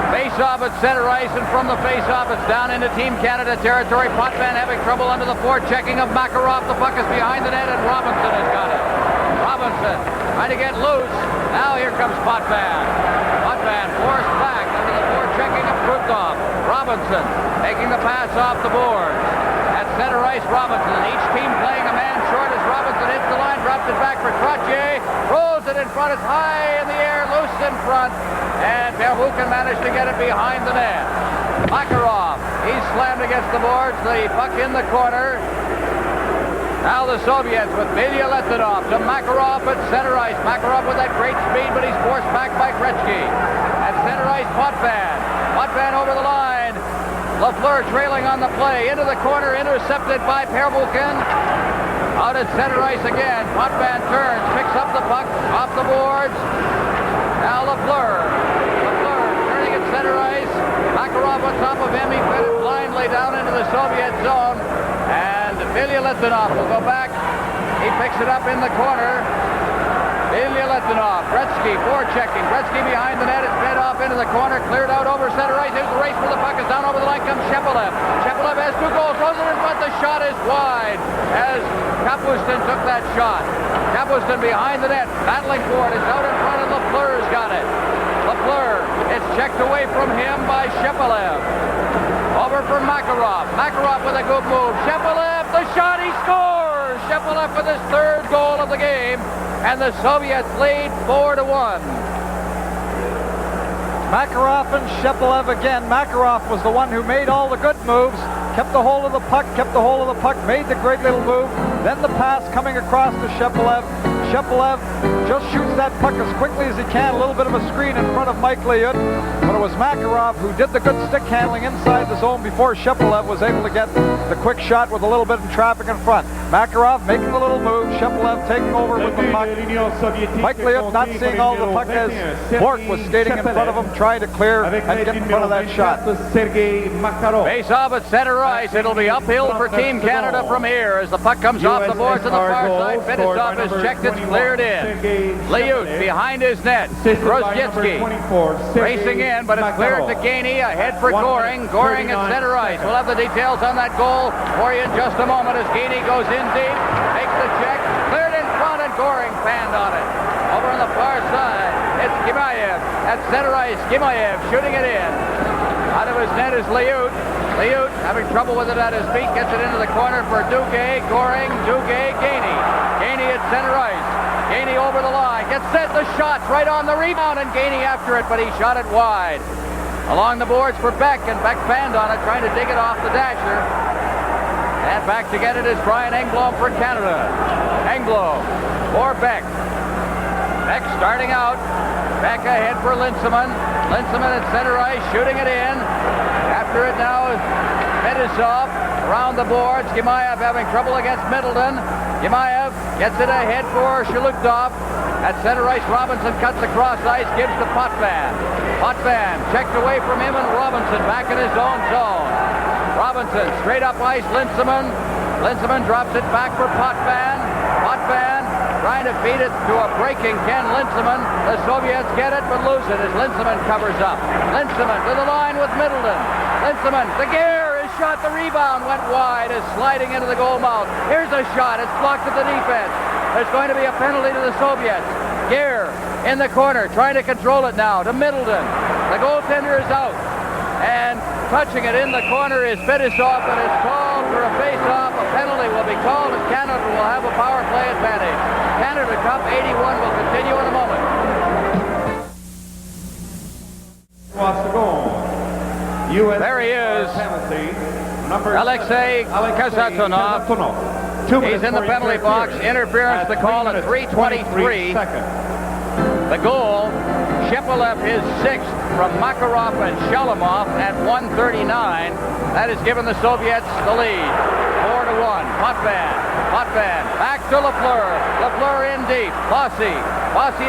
Face-off at center ice, and from the face-off, it's down into Team Canada territory. Potvin having trouble under the forechecking of Makarov. The puck is behind the net, and Robinson has got it. Robinson trying to get loose. Now here comes Potvin. Potvin forced back under the forechecking of Krutov. Robinson taking the pass off the boards. At center ice, Robinson, and each team playing a man short as Robinson hits the line, drops it back for Trottier, throws it in front, it's high in the air, loose in front, and Pervukin managed to get it behind the net. Makarov, he's slammed against the boards, the puck in the corner. Now the Soviets with Milya Letinov to Makarov at center ice. Makarov with that great speed, but he's forced back by Gretzky. At center ice, Potvin. Potvin over the line. Lafleur trailing on the play, into the corner, intercepted by Pervukin. Out at center ice again. Potvin turns, picks up the puck off the boards. Now Lafleur. Lafleur turning at center ice. Makarov on top of him. He fed it blindly down into the Soviet zone. And Milya Letinov will go back. He picks it up in the corner. Milya Letinov, Gretzky forechecking. Gretzky behind the net. It's fed off into the corner, cleared out over center ice. Here's the race for the puck. Is down over the line comes Shepelev. Shepelev has 2 goals. Throws it in front. The shot is wide as Kapustin took that shot. Kapustin behind the net, battling for it. It's out in front, and Lafleur's got it. Lafleur, it's checked away from him by Shepelev. Over for Makarov. Makarov with a good move. Shepelev, the shot, he scores! Shepelev with his 3rd goal of the game. And the Soviets lead 4-1. Makarov and Shepelev again. Makarov was the one who made all the good moves. kept the hold of the puck, made the great little move. Then the pass coming across to Shepelev. Shepelev just shoots that puck as quickly as he can. A little bit of a screen in front of Mike Liut. But it was Makarov who did the good stick handling inside the zone before Shepelev was able to get the quick shot with a little bit of traffic in front. Makarov making the little move. Shepelev taking over with the puck. Mike Liut not seeing all the puck as Bork was skating in front of him, trying to clear and get in front of that shot. Face off at center ice. It'll be uphill for Team Canada from here as the puck comes off the boards on the far side. Fedosov has checked it, cleared in. Liut behind his net. Grosjetsky racing in, but it's cleared to Gainey. Ahead for Goring. Goring at center ice. We'll have the details on that goal for you in just a moment as Gainey goes in deep, takes the check, cleared in front, and Goring fanned on it. Over on the far side, it's Gimayev at center ice. Gimayev shooting it in. Out of his net is Liut. Liut having trouble with it at his feet, gets it into the corner for Duguay. Goring, Duguay, Gainey. Gainey at center ice. Gainey over the line, gets set, the shot's right on the rebound, and Gainey after it, but he shot it wide. Along the boards for Beck, and Beck fanned on it, trying to dig it off the dasher. And back to get it is Brian Engblom for Canada. Engblom for Beck. Beck starting out. Beck ahead for Linseman. Linseman at center ice, shooting it in. After it now is Fedosov around the boards. Gimayev having trouble against Middleton. Gimayev gets it ahead for Shalukov. At center ice, Robinson cuts across ice, gives to Potvin. Potvin checked away from him, and Robinson back in his own zone. Robinson straight up ice, Linseman. Linseman drops it back for Potvin. Potvin trying to feed it to a breaking Ken Linseman. The Soviets get it, but lose it as Linseman covers up. Linseman to the line with Middleton. Linseman, the gear is shot, the rebound went wide, is sliding into the goal mouth. Here's a shot, it's blocked at the defense. There's going to be a penalty to the Soviets. Gear in the corner, trying to control it now to Middleton. The goaltender is out. And touching it in the corner is Fedosov, and it's called for a face-off. A penalty will be called, and Canada will have a power play advantage. Canada Cup 81 will continue in a moment. There he is, Alexei Kazatonov. He's in the penalty box. Interference the call at 3:23. The goal, Shepelev his sixth from Makarov and Shalamov at 1:39. That has given the Soviets the lead. 4-1. Potvin back to Lafleur. Lafleur in deep. Bossy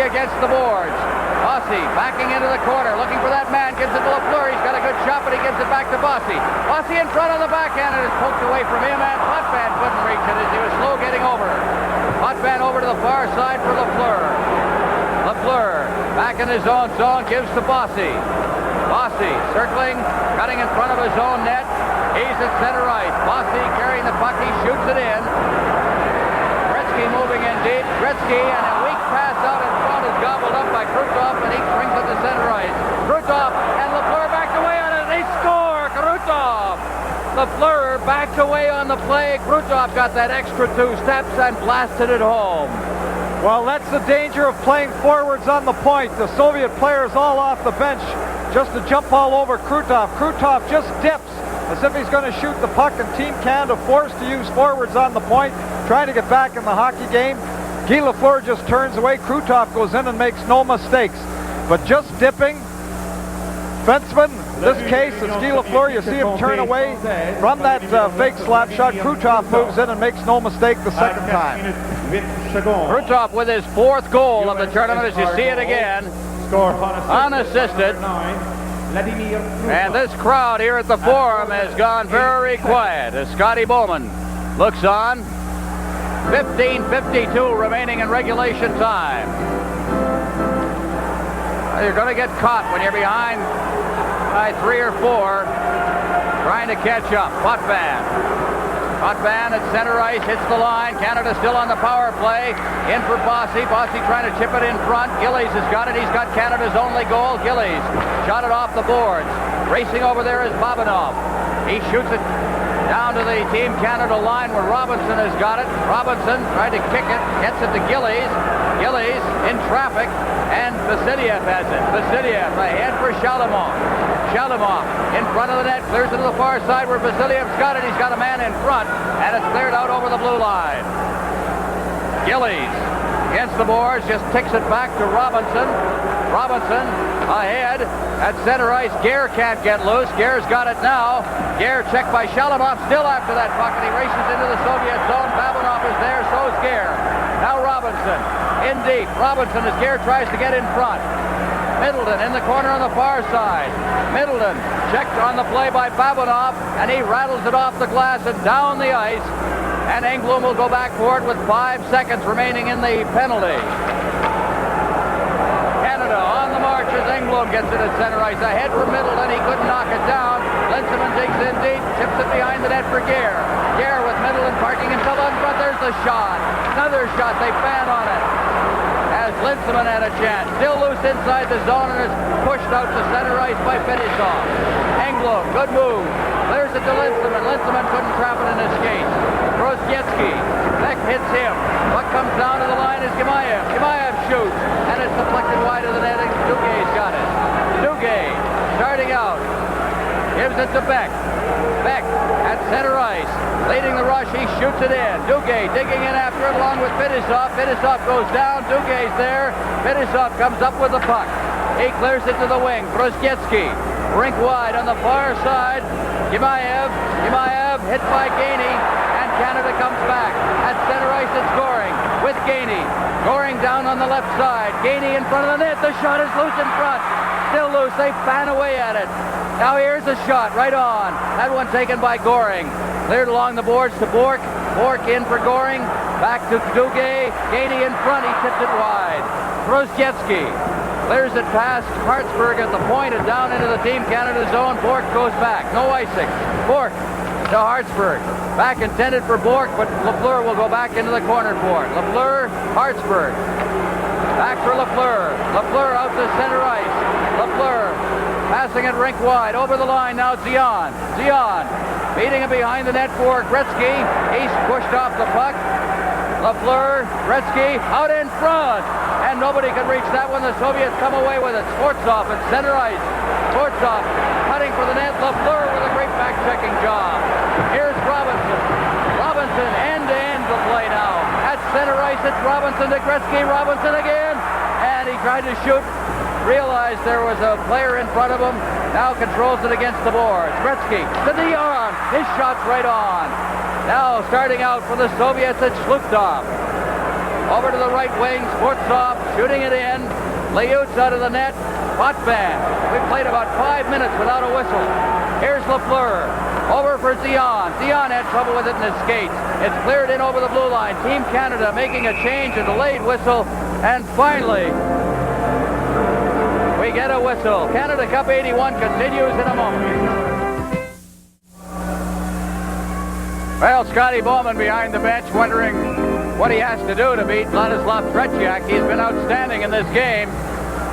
against the boards. Bossy backing into the corner, looking for that man, gives it to Lafleur. He's got a good shot, but he gives it back to Bossy. Bossy in front on the backhand, and it's poked away from him, and Potvin couldn't reach it as he was slow getting over. Potvin over to the far side for Lafleur. Lafleur back in his own zone, gives to Bossy. Bossy circling, cutting in front of his own net. He's at center ice. Bossy carrying the puck, he shoots it in. Gretzky moving in deep. Gretzky, and a weak pass out in front is gobbled up by Krutov, and he brings it to center ice. Krutov and Lafleur backed away on it. They score! Krutov! Lafleur backed away on the play. Krutov got that extra 2 steps and blasted it home. Well, that's the danger of playing forwards on the point. The Soviet players all off the bench just to jump all over Krutov. Krutov just dips as if he's going to shoot the puck, and Team Canada forced to use forwards on the point, trying to get back in the hockey game. Guy Lafleur just turns away. Krutov goes in and makes no mistakes. But just dipping, Fenceman, this case is Guy Lafleur. You see him turn away from that fake slap shot. Krutov moves in and makes no mistake the second time. Krutov with his 4th goal of the tournament, as you see it again, unassisted. And this crowd here at the Forum has gone very quiet as Scotty Bowman looks on. 15:52 remaining in regulation time. You're going to get caught when you're behind by 3 or 4, trying to catch up. Potvin at center ice, hits the line. Canada still on the power play. In for Bossy. Bossy trying to chip it in front. Gillies has got it. He's got Canada's only goal. Gillies shot it off the boards. Racing over there is Babanov. He shoots it down to the Team Canada line where Robinson has got it. Robinson tried to kick it. Gets it to Gillies. Gillies in traffic, and Vasiliev has it. Vasiliev ahead for Shalimov. Shalimov in front of the net, clears it to the far side where Vasiliev's got it. He's got a man in front, and it's cleared out over the blue line. Gillies against the boards, just ticks it back to Robinson. Robinson ahead at center ice. Gare can't get loose. Gare's got it now. Gare checked by Shalimov, still after that puck, and he races into the Soviet zone. Babinov is there, so's Gare. Now Robinson in deep. Robinson as Gare tries to get in front. Middleton in the corner on the far side. Middleton checked on the play by Babinov, and he rattles it off the glass and down the ice. And Englund will go back for it with 5 seconds remaining in the penalty. Canada on the march as Englund gets it at center ice. Ahead for Middleton. He couldn't knock it down. Linsman digs in deep, tips it behind the net for Gare. Gare with Middleton parking himself on front. There's the shot. Another shot. They fan on it. As Linsman had a chance. Still loose inside the zone and is pushed out to center ice by Fetisov. Englund, good move. Clears it to Linsman. Linsman couldn't trap it in his skates. Grosjetsky. Beck hits him. Puck comes down to the line is Gemayev. Gemayev shoots. And it's deflected wide of the net. And Duguay's got it. Duguay starting out. Gives it to Beck. Beck at center ice. Leading the rush. He shoots it in. Duguay digging in after it along with Fetisov. Fetisov goes down. Duguay's there. Fetisov comes up with the puck. He clears it to the wing. Grosjetsky. Rink wide on the far side. Gemayev. Gemayev hit by Gainey. Canada comes back. At center ice, it's Goring with Gainey. Goring down on the left side. Gainey in front of the net. The shot is loose in front. Still loose. They fan away at it. Now here's a shot right on. That one taken by Goring. Cleared along the boards to Bork. Bork in for Goring. Back to Duguay. Gainey in front. He tipped it wide. Grosjetsky clears it past Hartsburg at the point and down into the Team Canada zone. Bork goes back. No icing. Bork to Hartsburg. Back intended for Bork, but Lafleur will go back into the corner for it. Lafleur, Hartsburg. Back for Lafleur. Lafleur out to center ice. Lafleur passing it rink wide. Over the line now, Zion. Zion beating it behind the net for Gretzky. He's pushed off the puck. Lafleur, Gretzky out in front. And nobody could reach that one. The Soviets come away with it. Sportsov at center ice. Sportsov cutting for the net. Lafleur with a great back-checking job. Here's Robinson. Robinson end-to-end to play now. At center ice, it's Robinson to Gretzky. Robinson again. And he tried to shoot. Realized there was a player in front of him. Now controls it against the boards. Gretzky to Dion. His shot's right on. Now starting out for the Soviets, it's Shlukhdov. Over to the right wing. Sportsov shooting it in. Liutz out of the net. Potvin. We've played about 5 minutes without a whistle. Here's Lafleur. Over for Zion. Zion had trouble with it in his skates. It's cleared in over the blue line. Team Canada making a change, a delayed whistle. And finally, we get a whistle. Canada Cup 81 continues in a moment. Well, Scotty Bowman behind the bench wondering what he has to do to beat Vladislav Tretiak. He's been outstanding in this game.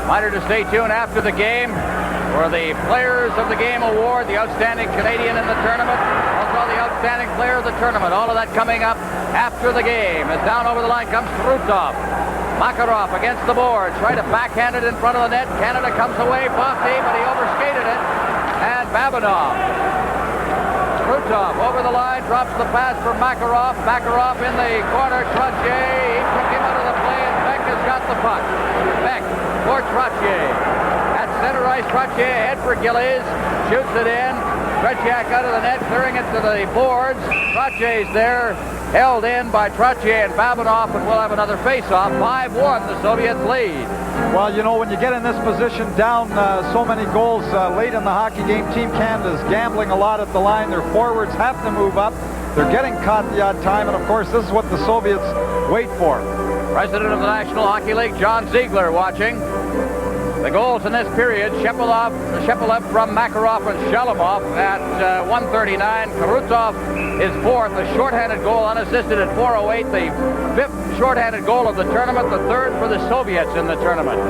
Reminder to stay tuned after the game for the Players of the Game Award, the outstanding Canadian in the tournament, also the outstanding player of the tournament. All of that coming up after the game. As down over the line comes Krutov. Makarov against the board, trying to backhand it in front of the net. Canada comes away, Bossy, but he overskated it. And Babinov. Krutov over the line, drops the pass for Makarov. Makarov in the corner, Trottier. He took him out of the play, and Beck has got the puck. Beck for Trottier. At center ice, Trottier ahead for Gillies. Shoots it in. Tretiak out of the net, clearing it to the boards. Trottier's there, held in by Trottier and Babinov, and we'll have another face-off. 5-1, the Soviets lead. Well, you know, when you get in this position down so many goals late in the hockey game, Team Canada's gambling a lot at the line. Their forwards have to move up. They're getting caught the odd time, and of course, this is what the Soviets wait for. President of the National Hockey League, John Ziegler, watching. The goals in this period, Shepelev from Makarov and Shalimov at 1:39. Krutov is fourth, a shorthanded goal unassisted at 4:08. The fifth shorthanded goal of the tournament, the third for the Soviets in the tournament.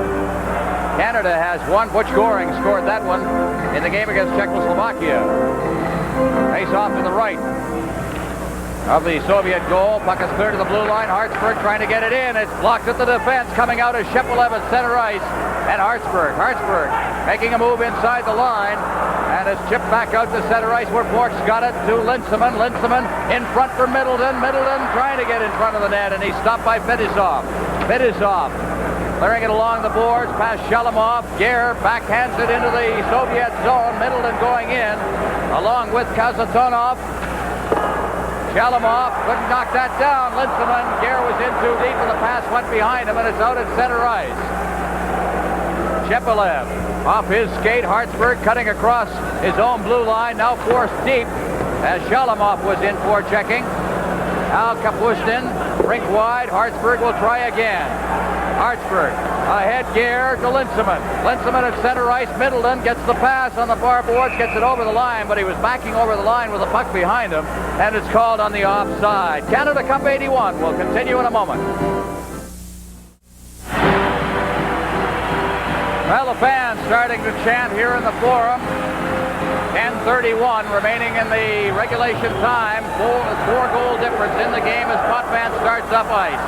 Canada has one. Butch Goring scored that one in the game against Czechoslovakia. Face off to the right. of the Soviet goal. Puck is clear to the blue line. Hartsburg trying to get it in. It's blocked at the defense. Coming out is Shepelev at center ice. And Hartsburg making a move inside the line. And it's chipped back out to center ice where Bork's got it to Linseman. Linseman in front for Middleton. Middleton trying to get in front of the net, and he's stopped by Fetisov. Fetisov clearing it along the boards past Shalamov. Gare backhands it into the Soviet zone. Middleton going in along with Kazatonov. Shalamov couldn't knock that down. Linseman. Gare was in too deep, and the pass went behind him, and it's out at center ice. Shepelev off his skate. Hartsburg cutting across his own blue line, now forced deep as Shalamov was in for checking. Al Kapustin, rink wide. Hartsburg will try again. Hartsburg ahead, Gare to Linseman. Linseman at center ice. Middleton gets the pass on the far boards, gets it over the line, but he was backing over the line with the puck behind him, and it's called on the offside. Canada Cup 81 will continue in a moment. Well, the fans starting to chant here in the Forum. 10:31 remaining in the regulation time. Four-goal difference in the game as Potvin starts up ice.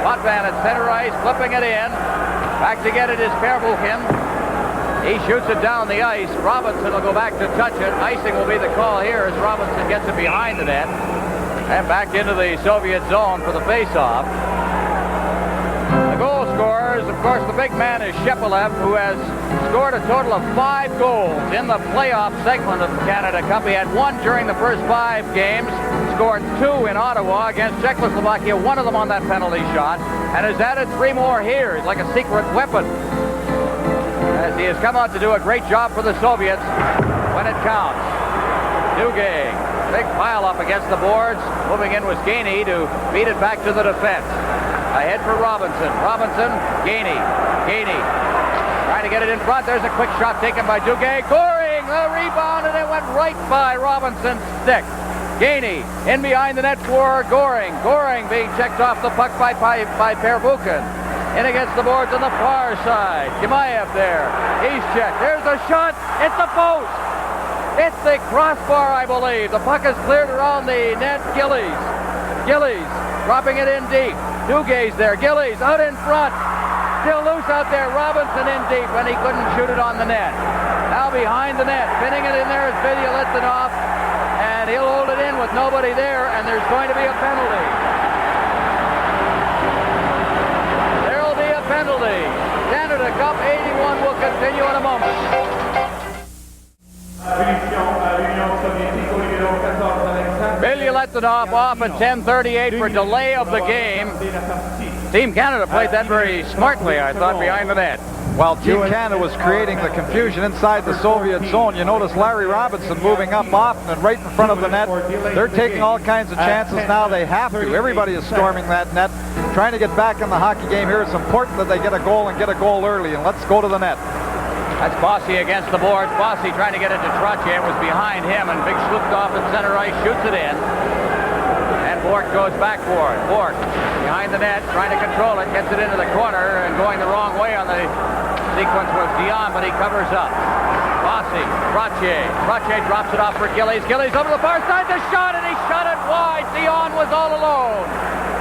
Potvin at center ice, flipping it in. Back to get it is Pervukin. He shoots it down the ice. Robinson will go back to touch it. Icing will be the call here as Robinson gets it behind the net. And back into the Soviet zone for the face-off. The goal scorers, of course, the big man is Shepelev, who has scored a total of 5 goals in the playoff segment of the Canada Cup. He had 1 during the first 5 games, scored 2 in Ottawa against Czechoslovakia, 1 of them on that penalty shot, and has added 3 more here. He's like a secret weapon, as he has come out to do a great job for the Soviets when it counts. Duguay, big pile up against the boards. Moving in was Gainey to beat it back to the defense. Ahead for Robinson. Robinson, Gainey. Gainey trying to get it in front. There's a quick shot taken by Duguay. Goring, the rebound, and it went right by Robinson's stick. Gainey in behind the net for Goring. Goring being checked off the puck by Pervukin. In against the boards on the far side. Kimaev there. He's checked. There's a shot. It's the post. It's the crossbar, I believe. The puck is cleared around the net. Gillies dropping it in deep. Dugay's there. Gillies out in front. Still loose out there. Robinson in deep, and he couldn't shoot it on the net. Now behind the net. Pinning it in there is Vladislav, and he'll hold it in with nobody there, and there's going to be a penalty. There'll be a penalty. Canada Cup 81 will continue in a moment. Vladislav off at 10:38 for delay of the game. Team Canada played that very smartly, I thought, behind the net. While Team Canada was creating the confusion inside the Soviet zone, you notice Larry Robinson moving up often and right in front of the net. They're taking all kinds of chances now. They have to. Everybody is storming that net, trying to get back in the hockey game here. It's important that they get a goal and get a goal early, and let's go to the net. That's Bossy against the boards. Bossy trying to get it to Tretiak. It was behind him, and Big swooped off at center ice, shoots it in. And Bork goes back for it. Bork behind the net, trying to control it, gets it into the corner, and going the wrong way on the sequence was Dion, but he covers up. Bossy, Tretiak. Tretiak drops it off for Gillies. Gillies over the far side, the shot, and he shot it wide. Dion was all alone,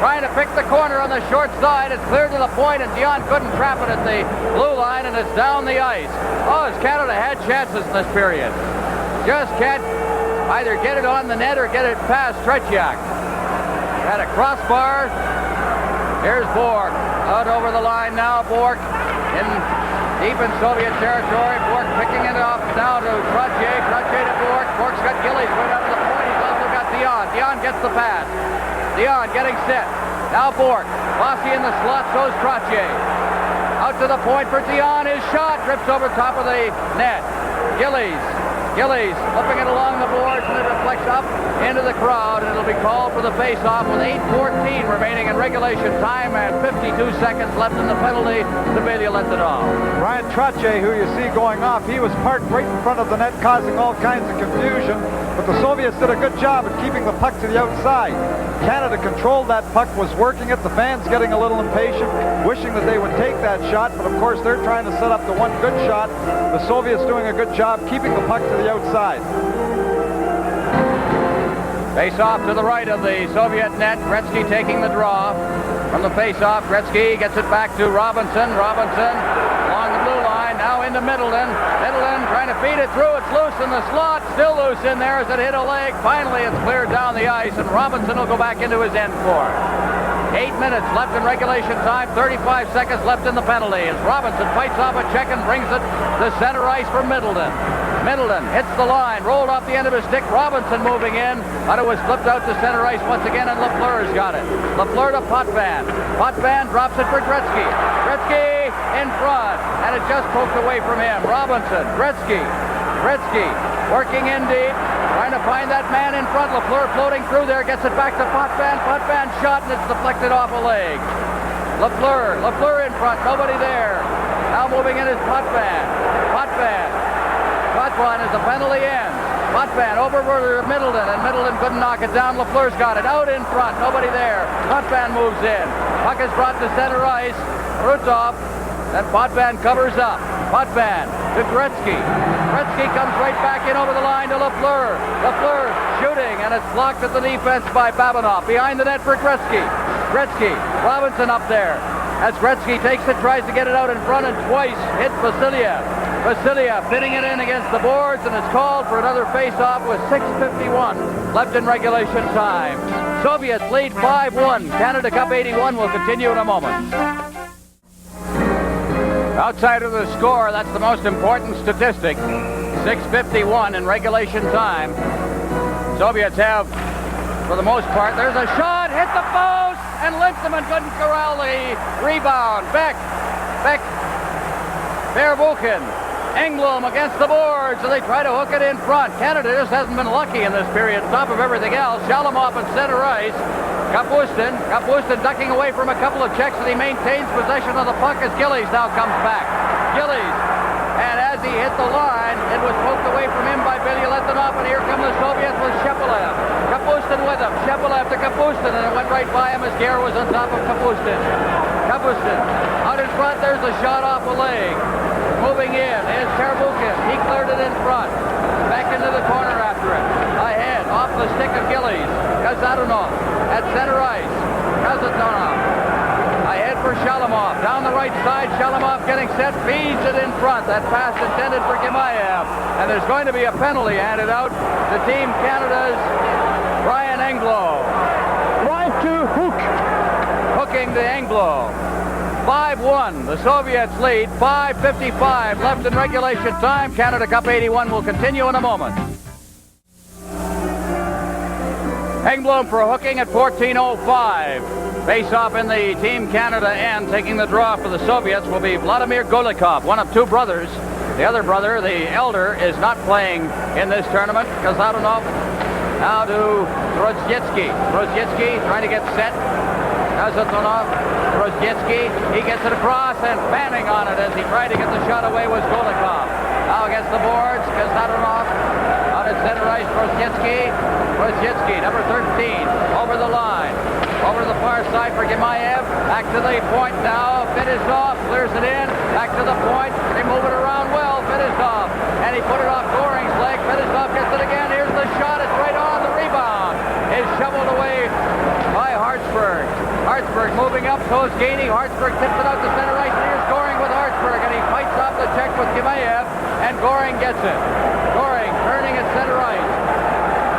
trying to pick the corner on the short side. It's cleared to the point, and Dion couldn't trap it at the blue line, and it's down the ice. Oh, as Canada had chances in this period. Just can't either get it on the net or get it past Tretiak. Had a crossbar. Here's Bork. Out over the line now. Bork deep in Soviet territory. Bork picking it up now to Tretiak. Tretiak to Bork. Bork's got Gillies right out of the point. He's also got Dion. Dion gets the pass. Dion getting set. Now Bork. Bossy in the slot, so's Tretiak. Out to the point for Dion. His shot drips over top of the net. Gillies flipping it along the boards, and it reflects up into the crowd, and it'll be called for the face-off with 8:14 remaining in regulation time and 52 seconds left in the penalty to Vladislav. Ryan Tretiak, who you see going off, he was parked right in front of the net, causing all kinds of confusion, but the Soviets did a good job at keeping the puck to the outside. Canada controlled that puck, was working it. The fans getting a little impatient, wishing that they would take that shot, but of course they're trying to set up the one good shot. The Soviets doing a good job keeping the puck to the outside. Face off to the right of the Soviet net. Gretzky taking the draw from the face off. Gretzky gets it back to Robinson. Robinson along the blue line, now into Middleton. Middleton trying to feed it through. It's loose in the slot. Still loose in there as it hit a leg. Finally, it's cleared down the ice, and Robinson will go back into his end for it. 8 minutes left in regulation time, 35 seconds left in the penalty as Robinson fights off a check and brings it to center ice for Middleton. Middleton hits the line, rolled off the end of his stick. Robinson moving in, but it was flipped out to center ice once again, and Lafleur's got it. Lafleur to Potvin. Potvin drops it for Gretzky. Gretzky in front, and it just poked away from him. Robinson, Gretzky working in deep, trying to find that man in front. Lafleur floating through there, gets it back to Potvin. Potvin shot, and it's deflected off a leg. Lafleur in front, nobody there. Now moving in is Potvin. Potvin as the penalty ends. Potvin over to Middleton, and Middleton couldn't knock it down. Lafleur's got it out in front, nobody there. Potvin moves in. Puck is brought to center ice. Krutov, and Potvin covers up. Potvin to Gretzky. Gretzky comes right back in over the line to Lafleur. Lafleur shooting, and it's blocked at the defense by Babinoff. Behind the net for Gretzky. Robinson up there. As Gretzky takes it, tries to get it out in front, and twice hit Vasiliev. Vasiliev fitting it in against the boards, and it's called for another face-off with 6:51 left in regulation time. Soviets lead 5-1. Canada Cup 81 will continue in a moment. Outside of the score, that's the most important statistic. 6:51 in regulation time. Soviets have, for the most part, there's a shot, hit the post, and Linseman couldn't corral the rebound. Beck, Verbuchen, Engblom against the boards, and they try to hook it in front. Canada just hasn't been lucky in this period. Top of everything else, Shalamov at center ice. Kapustin ducking away from a couple of checks, and he maintains possession of the puck as Gillies now comes back. Gillies, and as he hit the line, it was poked away from him by Billy Letonov, and here come the Soviets with Shepelev. Kapustin with him. Shepelev to Kapustin, and it went right by him as Gare was on top of Kapustin. Kapustin out in front. There's a shot off a leg. Moving in is Terbukin. He cleared it in front. Back into the corner after it. Ahead, off the stick of Gillies. Kazatunov at center ice. Kazatunov ahead for Shalamov. Down the right side, Shalamov getting set, feeds it in front. That pass intended for Gimayev. And there's going to be a penalty handed out to Team Canada's Brian Engblom. Right to hook. Hooking to Engblom. 5-1. The Soviets lead. 5:55 left in regulation time. Canada Cup 81 will continue in a moment. Engblom for hooking at 14:05. Face-off in the Team Canada end. Taking the draw for the Soviets will be Vladimir Golikov, one of two brothers. The other brother, the elder, is not playing in this tournament. Kazatunov now to Rozhetsky. Rozhetsky trying to get set. Kazatunov, Rozhetsky, he gets it across, and fanning on it as he tried to get the shot away was Golikov. Now against the boards, Kazatunov out at center ice. Rozhetsky, number 13, over the line. Over to the far side for Gimayev. Back to the point now. Fedizov clears it in. Back to the point. They move it around well. Fedizov. And he put it off Goring's leg. Fedizov gets it again. Here's the shot. It's right on. The rebound is shoveled away by Hartsburg. Hartsburg moving up. So is Gainey. Hartsburg tips it out to center ice. And here's Goring with Hartsburg. And he fights off the check with Gimayev. And Goring gets it. Goring turning at center ice.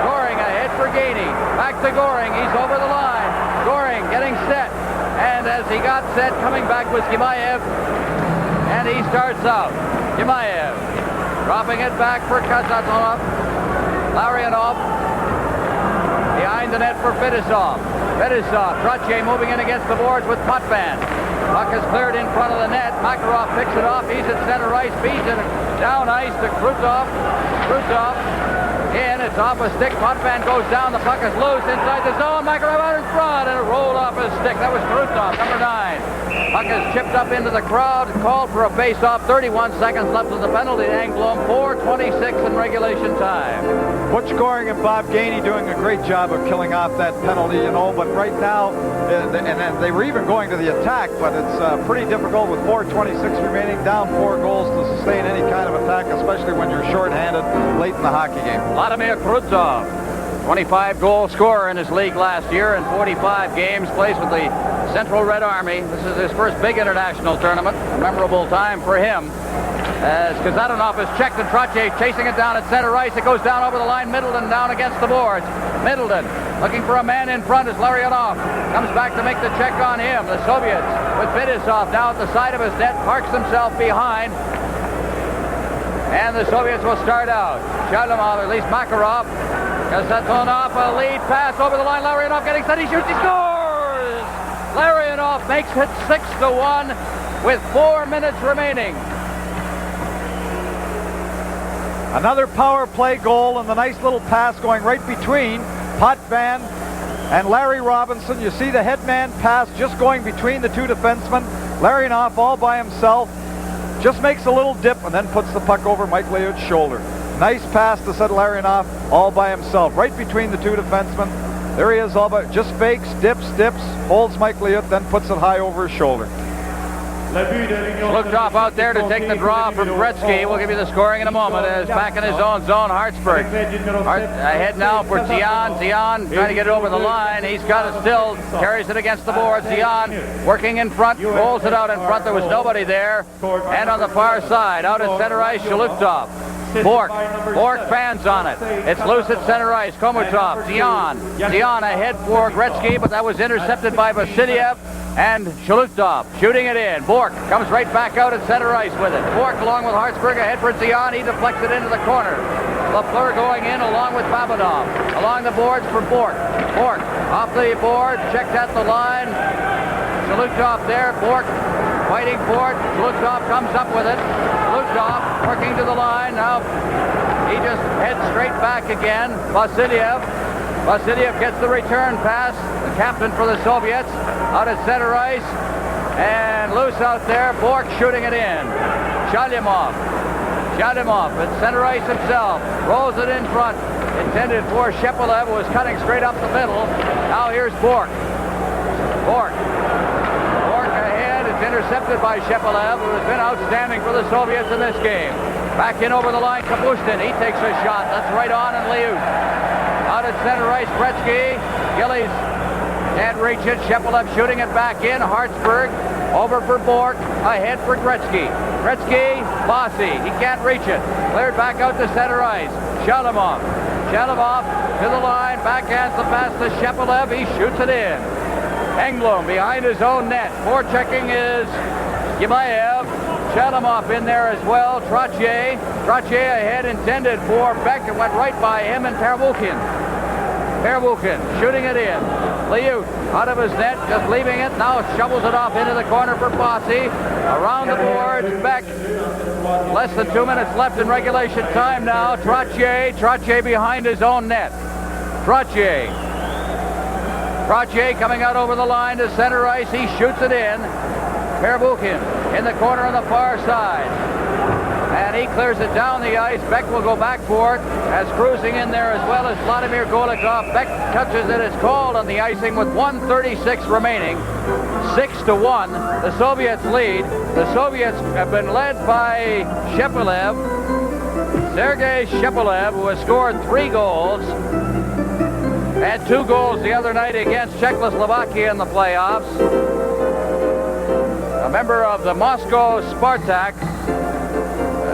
Goring ahead for Gainey. Back to Goring. He's over the line. Goring getting set, and as he got set, coming back was Gimayev, and he starts out. Gimayev dropping it back for Kazatunov. Larionov behind the net for Fedizov. Tretiak moving in against the boards with Potvin. Puck is cleared in front of the net. Makarov picks it off. He's at center ice. Feeds it down ice to Krutov. In, it's off a stick. Potvin goes down. The puck is loose inside the zone. Makarov out in front, and it rolled off his stick. That was Krutov, number 9. Puck is chipped up into the crowd. Called for a face-off. 31 seconds left of the penalty to Engblom. 4:26 in regulation time. Butch Goring and Bob Gainey doing a great job of killing off that penalty, but right now, and they were even going to the attack, but it's pretty difficult with 4:26 remaining, down 4 goals to sustain any kind of attack, especially when you're shorthanded late in the hockey game. Vladimir Krutov 25-goal scorer in his league last year in 45 games, plays with the Central Red Army. This is his first big international tournament. A memorable time for him. As Kazadanov is checked and Tretiak chasing it down at center ice. It goes down over the line. Middleton down against the boards. Middleton looking for a man in front as Larionov comes back to make the check on him. The Soviets with Vladislav now at the side of his net, parks himself behind. And the Soviets will start out. Shalimov, at least Makarov. Kazadanov, a lead pass over the line. Larionov getting set. He shoots. He scores! Larionov makes it 6-1 with 4 minutes remaining. Another power play goal and the nice little pass going right between Potvin and Larry Robinson. You see the headman pass just going between the two defensemen. Larionov all by himself. Just makes a little dip and then puts the puck over Mike Liut's shoulder. Nice pass to set Larionov all by himself, right between the two defensemen. There he is, all by just fakes, dips, holds Mike Liut, then puts it high over his shoulder. Looked off out there to take the draw from Gretzky. We'll give you the scoring in a moment. As back in his own zone, Hartsburg. Ahead now for Zion. Zion trying to get it over the line. He's got it still. Carries it against the board. Zion working in front. Rolls it out in front. There was nobody there. And on the far side, out at center ice, Shalutov. Bork fans on it. It's loose at center ice. Komutov. Zion ahead for Gretzky, but that was intercepted by Vasiliev. And Shalutov shooting it in. Bork comes right back out at center ice with it. Bork along with Hartsburg ahead for Zion. He deflects it into the corner. Lafleur going in along with Babadov. Along the boards for Bork. Bork off the board, checked at the line. Shalutov there. Bork fighting for it. Shalutov comes up with it. Shalutov working to the line. Now he just heads straight back again. Vasiliev gets the return pass. The captain for the Soviets out at center ice. And loose out there. Bork shooting it in. Shalimov at center ice himself. Rolls it in front. Intended for Shepelev, who was cutting straight up the middle. Now here's Bork. Bork ahead. It's intercepted by Shepelev, who has been outstanding for the Soviets in this game. Back in over the line, Kapustin. He takes a shot. That's right on, and Liut. Out at center ice, Gretzky. Gillies can't reach it. Shepelev shooting it back in. Hartsburg over for Bork. Ahead for Gretzky. Bossy. He can't reach it. Cleared back out to center ice. Shalimov to the line. Backhands the pass to Shepelev. He shoots it in. Engblom behind his own net. Forechecking is Gibaev. Shalimov in there as well. Tretiak ahead, intended for Beck. It went right by him, and Pervukin shooting it in. Liut out of his net, just leaving it. Now shovels it off into the corner for Bossy. Around the boards, Beck. Less than 2 minutes left in regulation time now. Tretiak behind his own net. Tretiak coming out over the line to center ice. He shoots it in. Pervukin in the corner on the far side. And he clears it down the ice. Beck will go back for it. As cruising in there as well as Vladimir Golikov. Beck touches it. It's called on the icing with 1:36 remaining. 6-1. The Soviets lead. The Soviets have been led by Shepelev. Sergei Shepelev, who has scored 3 goals. Had 2 goals the other night against Czechoslovakia in the playoffs. A member of the Moscow Spartak,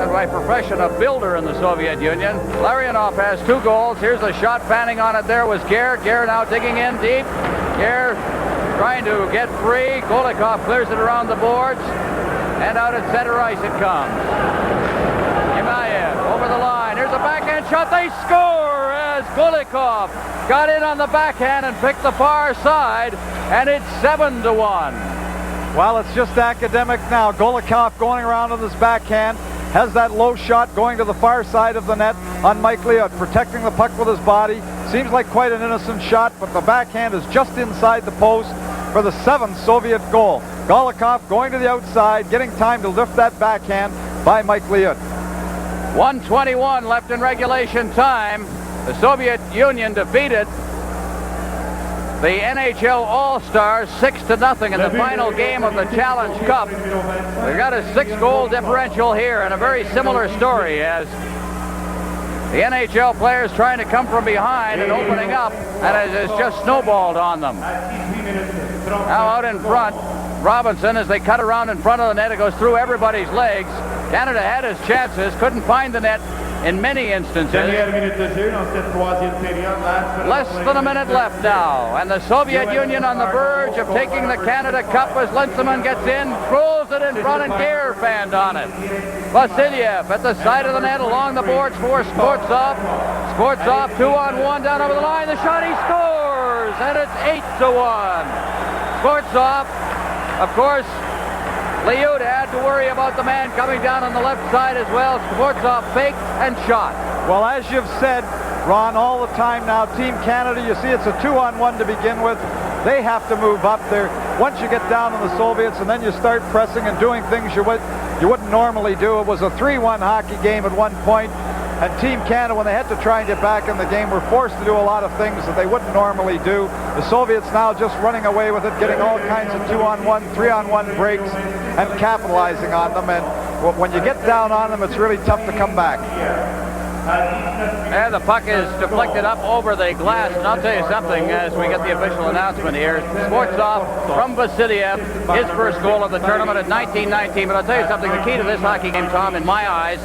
and by profession a builder in the Soviet Union. Larionov has 2 goals. Here's a shot fanning on it. There was Gare. Gare now digging in deep. Gare trying to get free. Golikov clears it around the boards. And out at center ice it comes. Yimaev over the line. Here's a backhand shot. They score as Golikov got in on the backhand and picked the far side. And it's 7-1. Well, it's just academic now. Golikov going around on his backhand. Has that low shot going to the far side of the net on Mike Liut, protecting the puck with his body. Seems like quite an innocent shot, but the backhand is just inside the post for the 7th Soviet goal. Golikov going to the outside, getting time to lift that backhand by Mike Liut. 1:21 left in regulation time. The Soviet Union defeated the NHL All-Stars 6-0 in the final game of the Challenge Cup. We've got a 6-goal differential here, and a very similar story as The NHL players trying to come from behind and opening up, and it has just snowballed on them. Now out in front, Robinson, as they cut around in front of the net, it goes through everybody's legs. Canada had his chances, couldn't find the net in many instances. Less than a minute left now, and the Soviet Union on the verge of taking the Canada Cup as Linseman gets in, throws it in front, and Gare fanned on it. Vasiliev at the side of the net along the boards for Skvortsov. Skvortsov 2-on-1 down over the line. The shot, he scores, and it's 8-1. Skvortsov, of course, Liut had to worry about the man coming down on the left side as well. Skvortsov faked and shot. Well, as you've said, Ron, all the time now, Team Canada, you see it's a 2-on-1 to begin with. They have to move up there. Once you get down on the Soviets and then you start pressing and doing things you wouldn't normally do. It was a 3-1 hockey game at one point. And Team Canada, when they had to try and get back in the game, were forced to do a lot of things that they wouldn't normally do. The Soviets now just running away with it, getting all kinds of 2-on-1, 3-on-1 breaks, and capitalizing on them. And when you get down on them, it's really tough to come back. And the puck is deflected up over the glass. And I'll tell you something as we get the official announcement here. Skvortsov from Vasiliev, his first goal of the tournament at 19-19. But I'll tell you something, the key to this hockey game, Tom, in my eyes,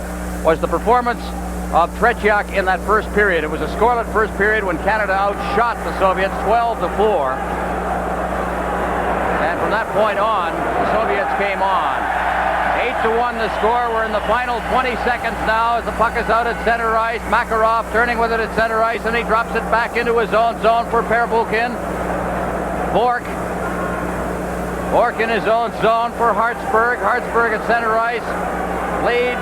was the performance of Tretiak in that first period. It was a scoreless first period when Canada outshot the Soviets 12-4. And from that point on, the Soviets came on. 8-1 the score. We're in the final 20 seconds now as the puck is out at center ice. Makarov turning with it at center ice, and he drops it back into his own zone for Pervukin. Bork in his own zone for Hartsburg. Hartsburg at center ice. Lead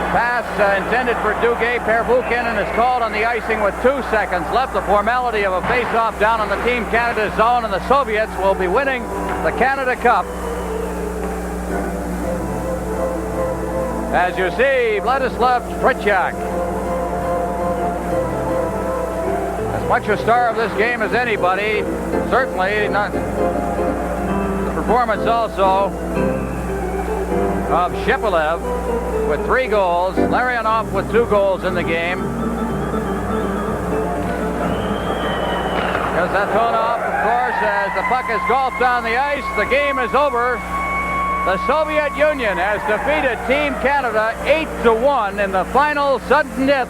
pass intended for Duguay. Pervukin, and is called on the icing with 2 seconds left. The formality of a face-off down on the Team Canada zone, and the Soviets will be winning the Canada Cup. As you see, Vladislav Tretiak, as much a star of this game as anybody, certainly not. The performance also of Shepelev with 3 goals, Larionov with 2 goals in the game. Kazatonov, of course, as the puck is golfed down the ice, the game is over. The Soviet Union has defeated Team Canada 8-1 in the final sudden death.